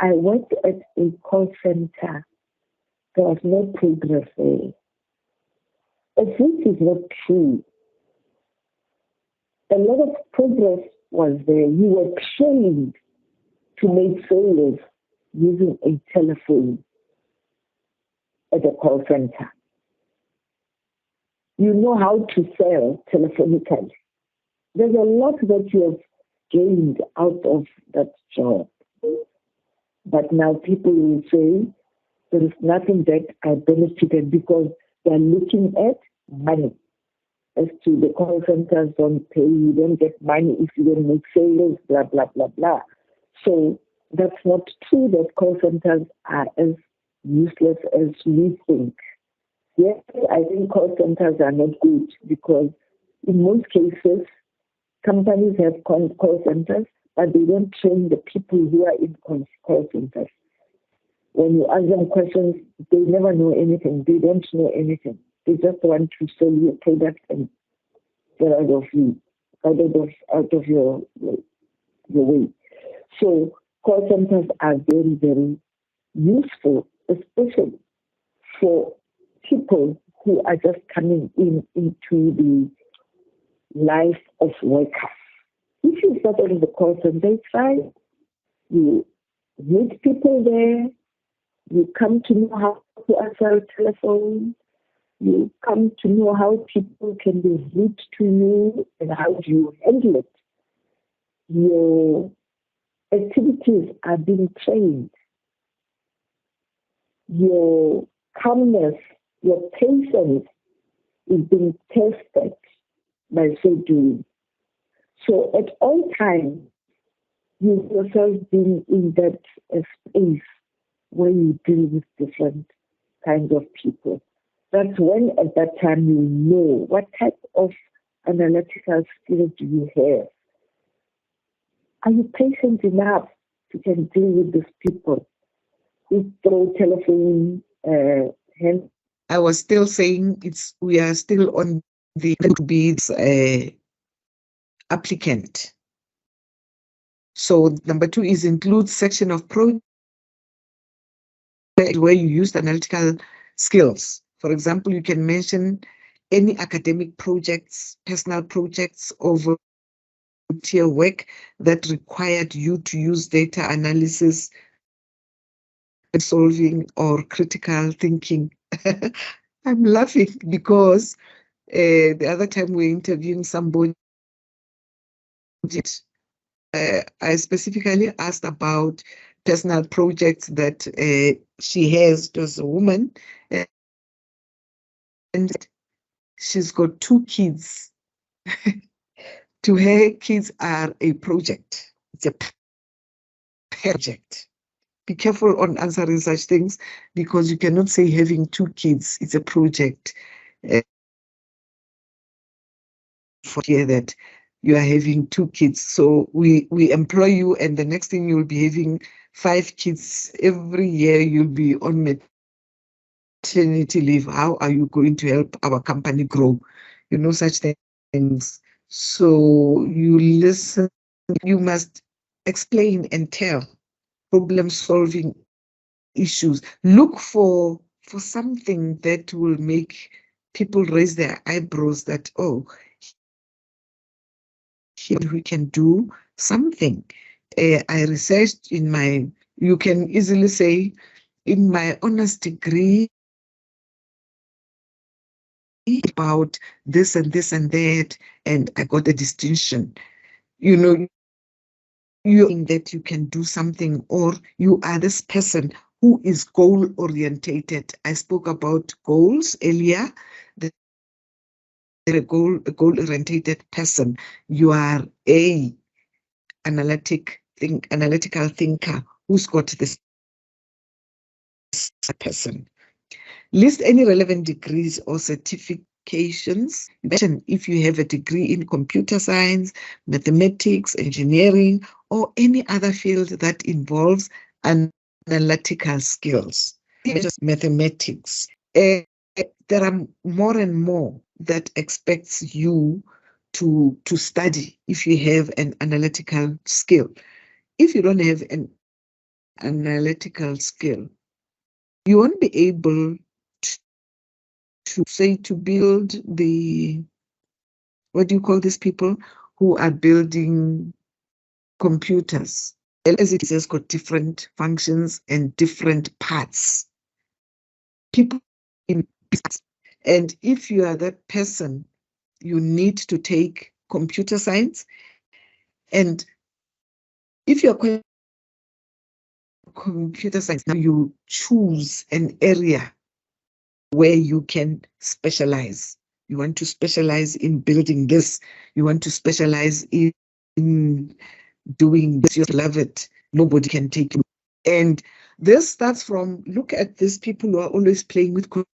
I worked at a call center. There was no progress there. If this is not true, a lot of progress was there. You were trained to make sales using a telephone at a call center. You know how to sell telephonically. There's a lot that you have gained out of that job. But now people will say there is nothing that I benefited because they're looking at money. As to the call centers don't pay, you don't get money if you don't make sales, blah, blah, blah, blah. So that's not true that call centers are as useless as we think. Yes, I think call centers are not good because in most cases, companies have call centers, but they don't train the people who are in call centers. When you ask them questions, they never know anything. They don't know anything. They just want to sell you a product and get out of your way. So call centers are very, very useful, especially for people who are just coming into the life of workers. If you start out of the call center, it's fine. You meet people there. You come to know how to answer a telephone. You come to know how people can be rude to you and how do you handle it. Your activities are being trained. Your calmness, your patience is being tested by so doing. So at all times, you yourself being in that space where you deal with different kinds of people. That's when at that time you know what type of analytical skills do you have. Are you patient enough to can deal with these people who throw telephone hands? I was still saying we are still on the to be applicant. So number 2 is include section of project where you used analytical skills. For example, you can mention any academic projects, personal projects, or volunteer work that required you to use data analysis, solving, or critical thinking. I'm laughing because the other time we were interviewing somebody, I specifically asked about personal projects that she has as a woman, and she's got 2 kids. To her, kids are a project. It's a project. Be careful on answering such things because you cannot say having 2 kids, it's a project. For here that you are having 2 kids. So we employ you, and the next thing you'll be having 5 kids. Every year you'll be on maternity leave. How are you going to help our company grow? You know, such things. So you listen, you must explain and tell, problem solving issues. Look for something that will make people raise their eyebrows that, oh, here we can do something. I researched in my, you can easily say, in my honors degree about this and this and that, and I got a distinction. You know, you think that you can do something, or you are this person who is goal orientated. I spoke about goals earlier. A goal orientated person. You are a analytical thinker who's got this person. List any relevant degrees or certifications. Mention if you have a degree in computer science, mathematics, engineering, or any other field that involves analytical skills. Just mathematics. There are more and more that expects you to study if you have an analytical skill. If you don't have an analytical skill, you won't be able to say to build the, what do you call these people who are building computers? As it has got different functions and different parts. People in business. And if you are that person, you need to take computer science. And if you're quite computer science, now you choose an area where you can specialize. You want to specialize in building this. You want to specialize in doing this. You love it. Nobody can take you. And this starts from, look at these people who are always playing with computers.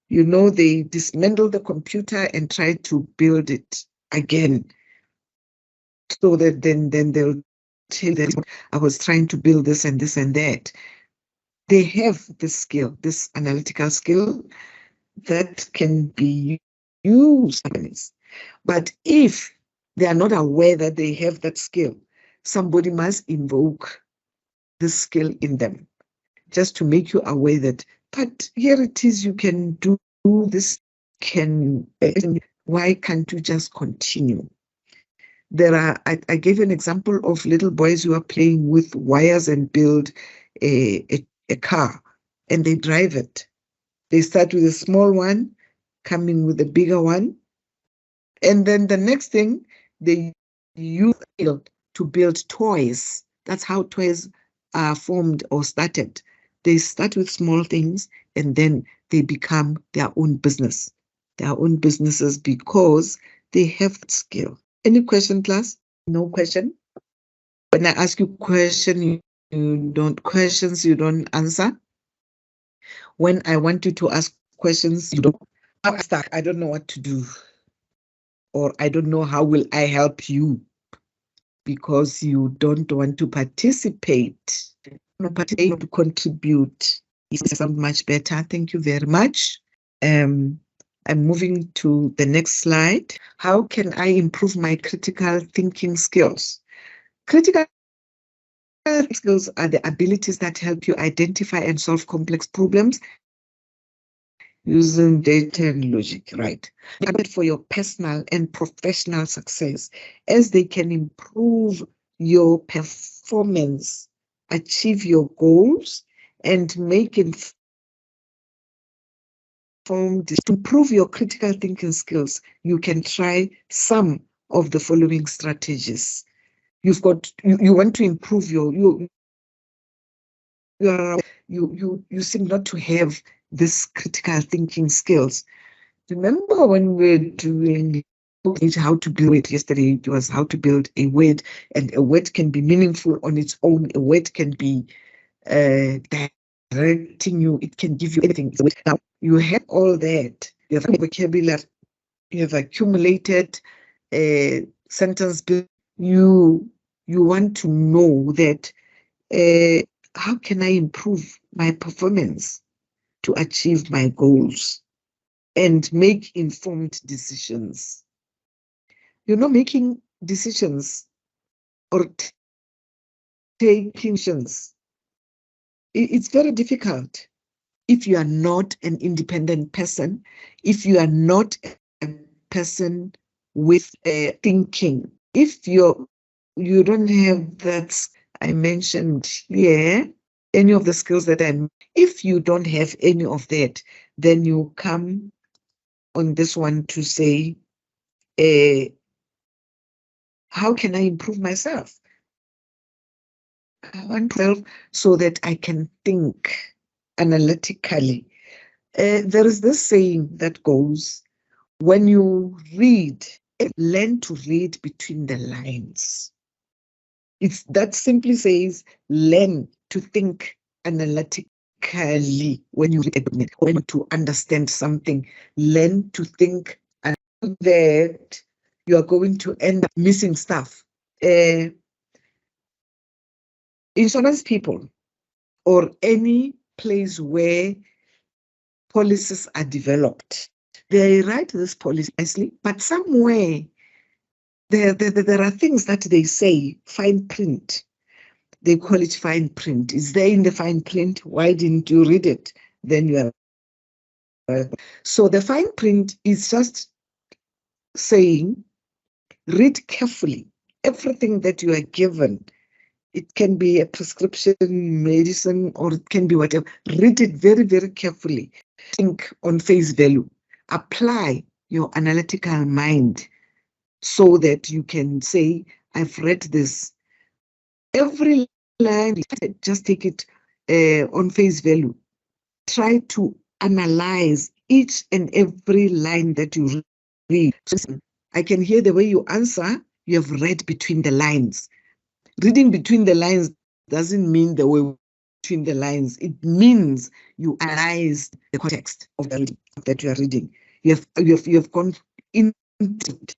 You know, they dismantle the computer and try to build it again. So that then they'll tell them, I was trying to build this and this and that. They have this skill, this analytical skill that can be used. But if they are not aware that they have that skill, somebody must invoke this skill in them just to make you aware that, but here it is, you can do this, why can't you just continue? There are, I gave an example of little boys who are playing with wires and build a car, and they drive it. They start with a small one, coming with a bigger one, and then the next thing, they use to build toys. That's how toys are formed or started. They start with small things, and then they become their own business, their own businesses, because they have that skill. Any question, class? No question? When I ask you question, you don't answer. When I want you to ask questions, you don't. I'm stuck. I don't know what to do. Or I don't know how will I help you, because you don't want to participate. To contribute. It sounds much better. Thank you very much. I'm moving to the next slide. How can I improve my critical thinking skills? Critical skills are the abilities that help you identify and solve complex problems using data and logic, right? For your personal and professional success, as they can improve your performance, achieve your goals, and make informed to improve your critical thinking skills. You can try some of the following strategies. You want to improve you seem not to have this critical thinking skills. Remember when we were doing how to build it yesterday, it was how to build a word, and a word can be meaningful on its own. A word can be directing you. It can give you anything. Now, you have all that. You have vocabulary. You have accumulated sentence build. You want to know that how can I improve my performance to achieve my goals and make informed decisions. Making decisions or taking decisions, it's very difficult if you are not an independent person, if you are not a person with thinking, if you don't have that I mentioned here, any of the skills that if you don't have any of that, then you come on this one to say, how can I improve myself? I want to so that I can think analytically. There is this saying that goes, when you read, learn to read between the lines. That simply says, learn to think analytically. When you read a document, when to understand something, learn to think, and that you are going to end up missing stuff. Insurance people or any place where policies are developed, they write this policy nicely, but somewhere there are things that they say fine print. They call it fine print. Is there in the fine print? Why didn't you read it? Then you are. So the fine print is just saying, read carefully everything that you are given. It can be a prescription, medicine, or it can be whatever. Read it very, very carefully. Think on face value. Apply your analytical mind so that you can say, I've read this. Every line, just take it on face value. Try to analyze each and every line that you read. I can hear the way you answer. You have read between the lines. Reading between the lines doesn't mean the way between the lines. It means you analyze the context of the reading that you are reading. You have gone into it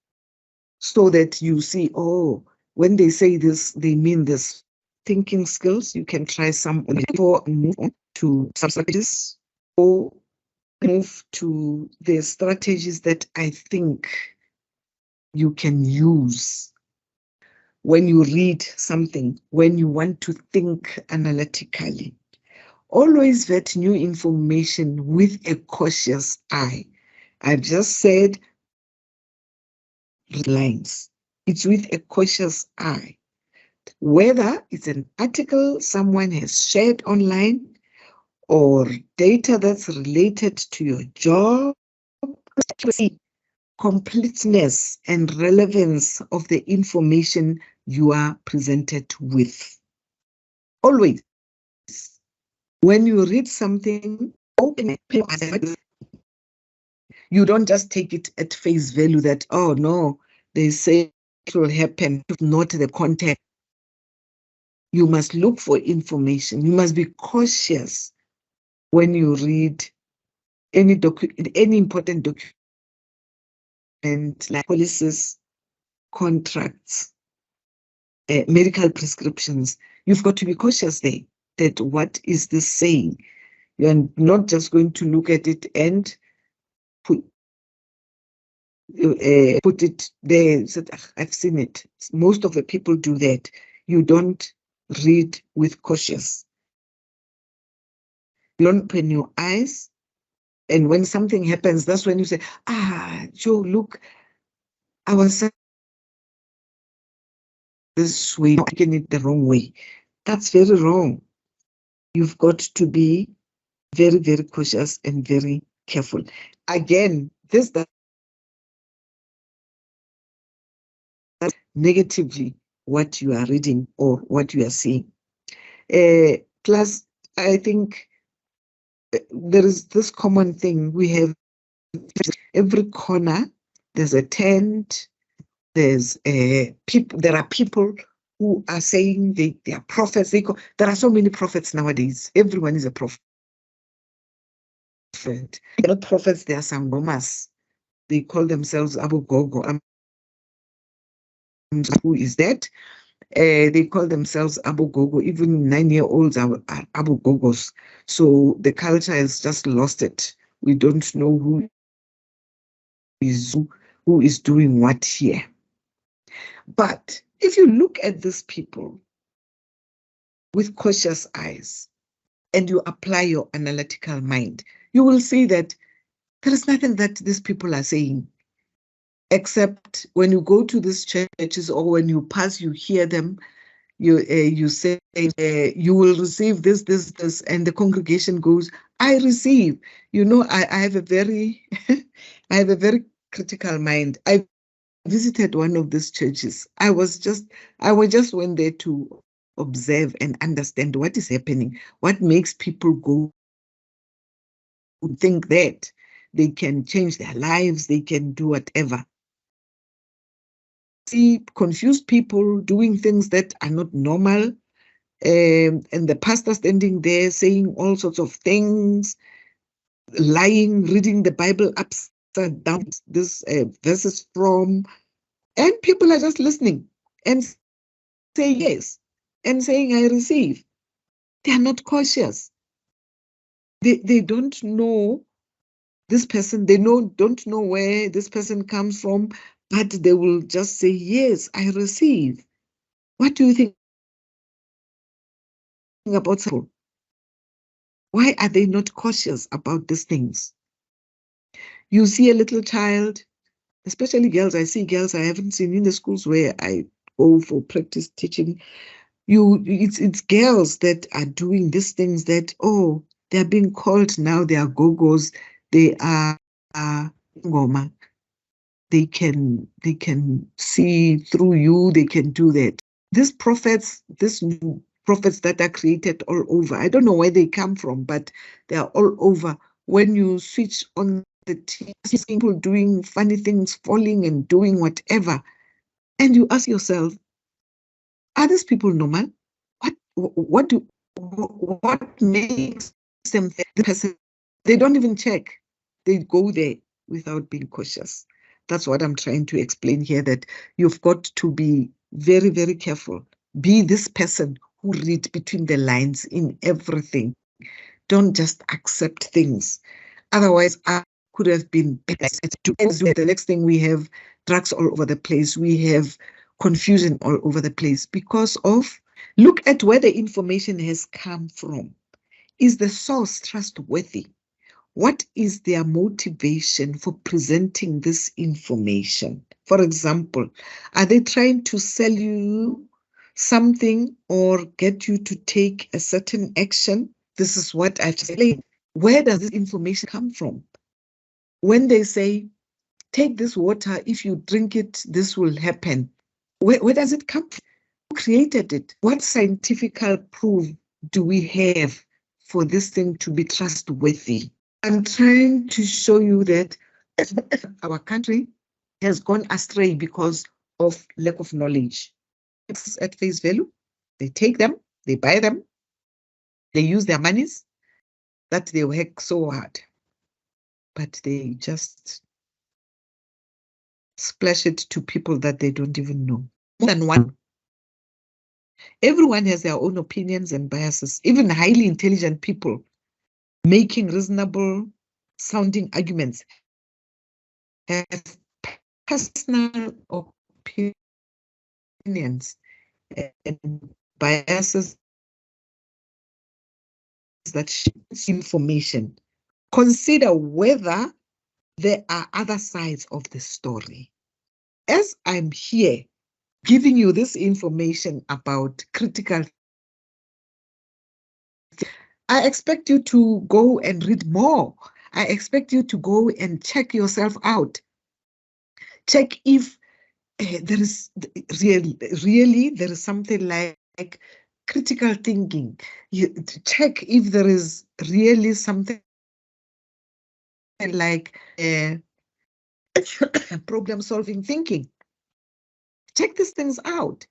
so that you see, oh, when they say this, they mean this. Thinking skills, you can try some before move on to some strategies or move to the strategies that I think you can use when you read something, when you want to think analytically. Always vet new information with a cautious eye. I've just said lines. It's with a cautious eye. Whether it's an article someone has shared online or data that's related to your job, completeness and relevance of the information you are presented with. Always, when you read something, open it. You don't just take it at face value that, oh no, they say it will happen, not the context. You must look for information. You must be cautious when you read any important document like policies, contracts, medical prescriptions. You've got to be cautious there that what is this saying? You're not just going to look at it and put it there. Said, I've seen it. Most of the people do that. you don't read with cautious. You don't open your eyes, and when something happens, that's when you say, Joe, look, I was this way, taking it the wrong way. That's very wrong. You've got to be very, very cautious and very careful. Again, this does negatively what you are reading or what you are seeing. Plus, I think there is this common thing. We have every corner, there's a tent, there's people. There are people who are saying they are prophets. There are so many prophets nowadays. Everyone is a prophet. They're not prophets, they are sangomas. They call themselves Abu Gogo. Who is that? They call themselves Abu Gogo. Even 9-year-olds are Abu Gogos. So the culture has just lost it. We don't know who is doing what here. But if you look at these people with cautious eyes and you apply your analytical mind, you will see that there is nothing that these people are saying, except when you go to these churches or when you pass, you hear them, you say, you will receive this, and the congregation goes, I receive. You know, I have a very, I have a very critical mind. I visited one of these churches. I just went there to observe and understand what is happening, what makes people go think that they can change their lives, they can do whatever. See confused people doing things that are not normal, and the pastor standing there saying all sorts of things, lying, reading the Bible upside down, this verses from, and people are just listening and say yes and saying I receive. They are not cautious. They don't know this person. They don't know where this person comes from, but they will just say yes, I receive. What do you think about people? Why are they not cautious about these things? You see a little child, especially girls. I see girls I haven't seen in the schools where I go for practice teaching. It's girls that are doing these things that, they're being called now, they are gogos, they are ngoma. They can see through you, they can do that. These prophets that are created all over, I don't know where they come from, but they are all over. When you switch on the TV, people doing funny things, falling and doing whatever, and you ask yourself, are these people normal? What makes them the person? They don't even check. They go there without being cautious. That's what I'm trying to explain here, that you've got to be very, very careful. Be this person who read between the lines in everything. Don't just accept things. Otherwise, I could have been the next thing we have drugs all over the place. We have confusion all over the place because of, look at where the information has come from. Is the source trustworthy? What is their motivation for presenting this information? For example, are they trying to sell you something or get you to take a certain action? This is what I've explained. Where does this information come from? When they say, take this water, if you drink it, this will happen. Where does it come from? Who created it? What scientific proof do we have for this thing to be trustworthy? I'm trying to show you that our country has gone astray because of lack of knowledge. It's at face value. They take them, they buy them, they use their monies that they work so hard, but they just splash it to people that they don't even know. More than one. Everyone has their own opinions and biases. Even highly intelligent people making reasonable sounding arguments have personal opinions. and biases that shapes information. Consider whether there are other sides of the story. As I'm here giving you this information about critical, I expect you to go and read more. I expect you to go and check yourself out. Check if there is really there is something like critical thinking. You check if there is really something like problem solving thinking. Check these things out,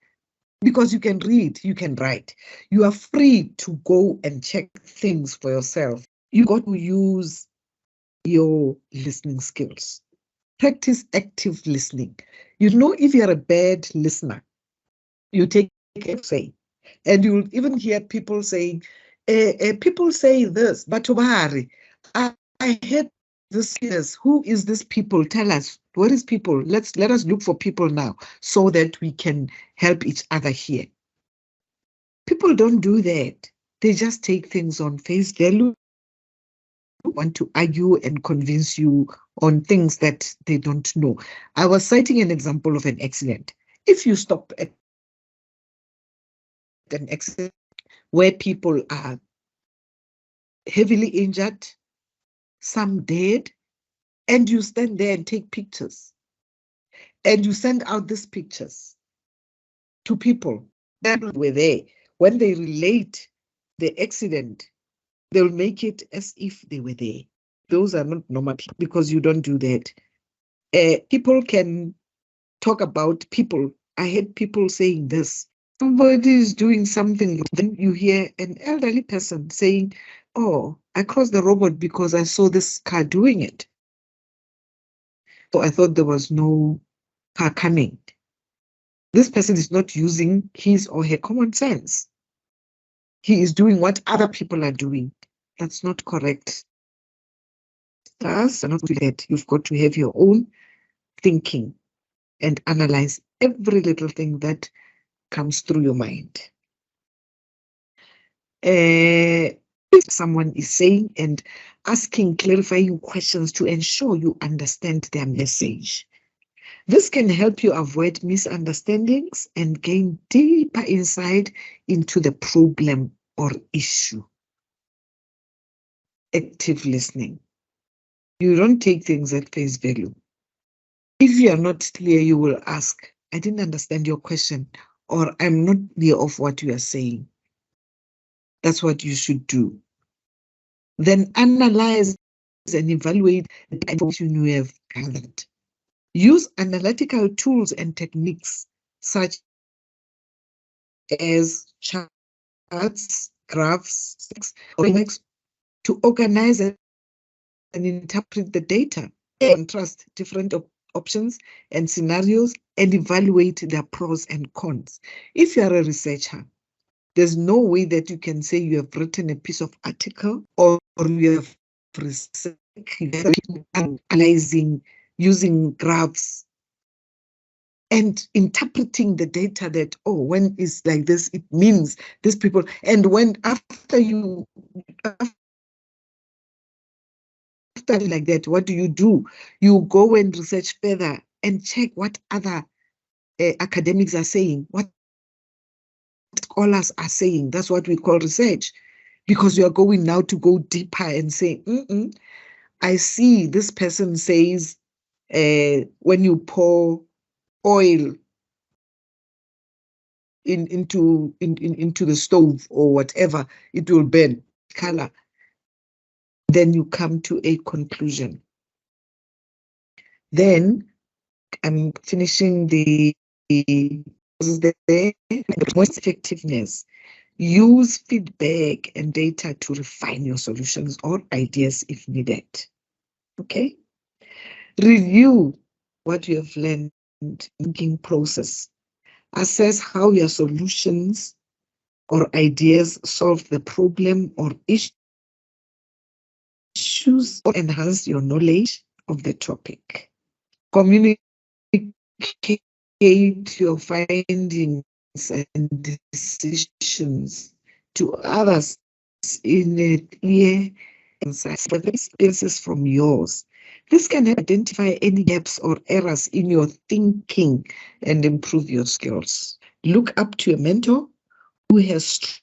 because you can read, you can write. You are free to go and check things for yourself. You got to use your listening skills. Practice active listening. You know, if you're a bad listener, you take a say, and you'll even hear people saying, people say this, but I heard this. Yes, who is this people? Tell us, what is people? Let us look for people now, so that we can help each other here. People don't do that. They just take things on face value, want to argue and convince you on things that they don't know. I was citing an example of an accident. If you stop at an accident where people are heavily injured, some dead, and you stand there and take pictures, and you send out these pictures to people that were there, when they relate the accident, they'll make it as if they were there. Those are not normal people, because you don't do that. People can talk about people. I heard people saying this. Somebody is doing something, then you hear an elderly person saying, "Oh, I crossed the road because I saw this car doing it. So I thought there was no car coming." This person is not using his or her common sense. He is doing what other people are doing. That's not correct. That's not that. You've got to have your own thinking and analyze every little thing that comes through your mind. Someone is saying, and asking clarifying questions to ensure you understand their message. This can help you avoid misunderstandings and gain deeper insight into the problem or issue. Active listening. You don't take things at face value. If you are not clear, you will ask, "I didn't understand your question," or "I'm not clear of what you are saying." That's what you should do. Then analyze and evaluate the information you have gathered. Use analytical tools and techniques such as charts, graphs, or to organize and interpret the data, contrast different options and scenarios, and evaluate their pros and cons. If you are a researcher, there's no way that you can say you have written a piece of article or you have researched, analyzing, using graphs and interpreting the data that, oh, when it's like this, it means these people. And when after like that, what do? You go and research further and check what other academics are saying, what scholars are saying. That's what we call research, because you are going now to go deeper and say, I see this person says when you pour oil into the stove or whatever, it will burn color. Then you come to a conclusion. Then I'm finishing the most effectiveness. Use feedback and data to refine your solutions or ideas if needed. Okay? Review what you have learned in the thinking process. Assess how your solutions or ideas solve the problem or issues, or enhance your knowledge of the topic. Communicate your findings and decisions to others in a clear and experiences from yours. This can help identify any gaps or errors in your thinking and improve your skills. Look up to a mentor who has skills.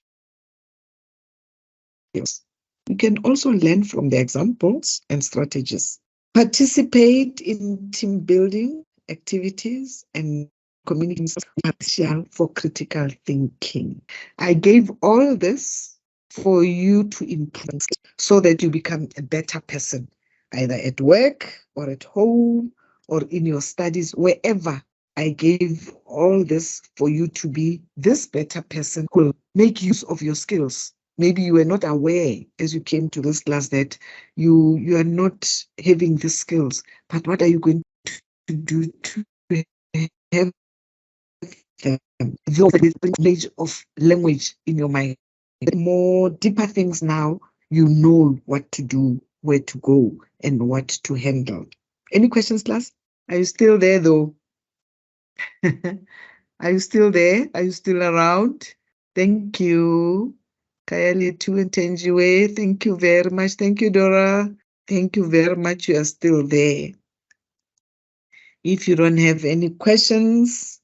You can also learn from their examples and strategies. Participate in team building activities and community essential for critical thinking. I gave all this for you to improve so that you become a better person, either at work or at home or in your studies, wherever. I gave all this for you to be this better person who will make use of your skills. Maybe you were not aware as you came to this class that you are not having the skills, but what are you going to do to have them? The knowledge of language in your mind. The more deeper things now, you know what to do, where to go, and what to handle. Any questions, class? Are you still there though? Are you still there? Are you still around? Thank you. Kayali Tu and Tenjiwe, thank you very much. Thank you, Dora. Thank you very much. You are still there. If you don't have any questions,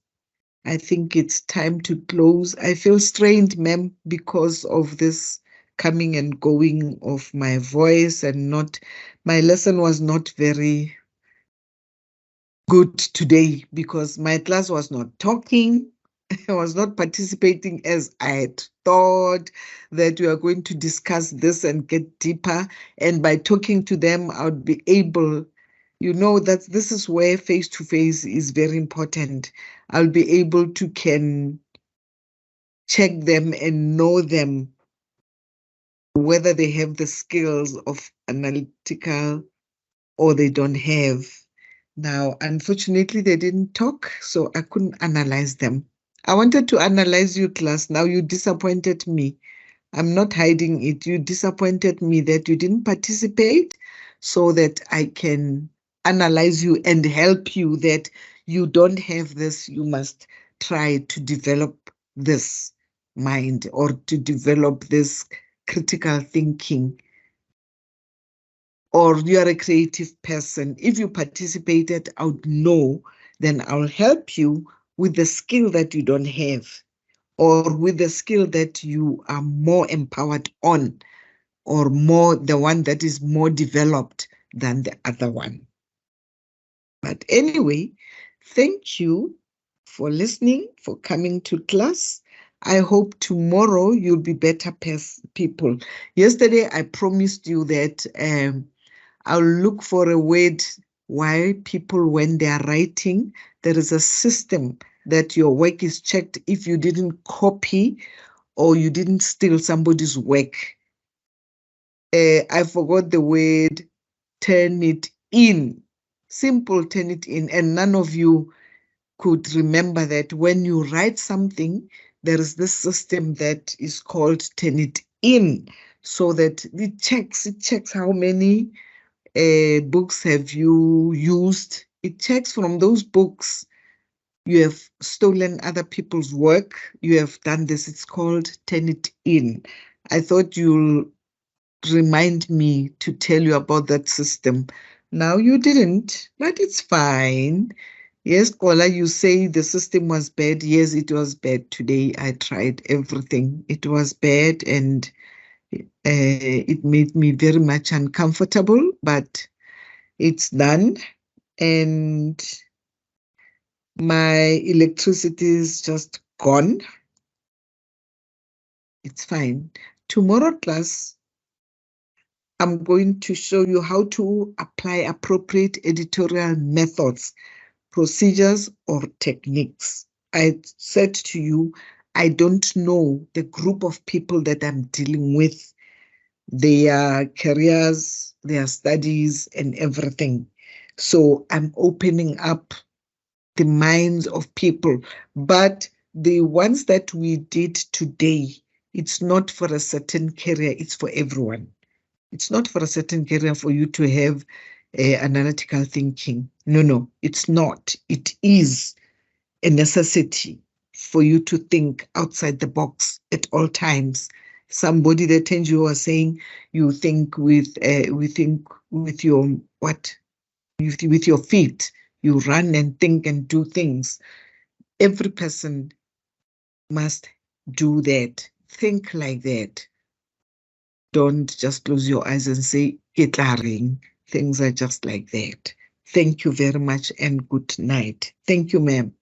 I think it's time to close. I feel strained, ma'am, because of this coming and going of my voice and my lesson was not very good today because my class was not talking. I was not participating as I had thought that we are going to discuss this and get deeper. And by talking to them, I would be able, that this is where face-to-face is very important. I'll be able to can check them and know them, whether they have the skills of analytical or they don't have. Now, unfortunately, they didn't talk, so I couldn't analyze them. I wanted to analyze you, class. Now you disappointed me. I'm not hiding it. You disappointed me that you didn't participate so that I can analyze you and help you that you don't have this. You must try to develop this mind or to develop this critical thinking. Or you are a creative person. If you participated, I would know, then I'll help you with the skill that you don't have, or with the skill that you are more empowered on, or the one that is more developed than the other one. But anyway, thank you for listening, for coming to class. I hope tomorrow you'll be better people. Yesterday, I promised you that I'll look for a word why people, when they are writing, there is a system that your work is checked if you didn't copy or you didn't steal somebody's work. I forgot the word, turn it in. Simple, turn it in. And none of you could remember that when you write something, there is this system that is called turn it in, so that it checks how many books have you used. It checks from those books. You have stolen other people's work. You have done this. It's called turn it in. I thought you'll remind me to tell you about that system. Now you didn't, but it's fine. Yes, Kola, you say the system was bad. Yes, it was bad today. I tried everything. It was bad and it made me very much uncomfortable, but it's done. And my electricity is just gone. It's fine. Tomorrow class, I'm going to show you how to apply appropriate editorial methods, procedures, or techniques. I said to you, I don't know the group of people that I'm dealing with, their careers, their studies, and everything. So I'm opening up the minds of people. But the ones that we did today, it's not for a certain career, it's for everyone. It's not for a certain career for you to have analytical thinking. No, it's not. It is a necessity for you to think outside the box at all times. Somebody that Tenju was saying, you think with your what? With your feet, you run and think and do things. Every person must do that. Think like that. Don't just close your eyes and say, "Ketlaring." Things are just like that. Thank you very much and good night. Thank you, ma'am.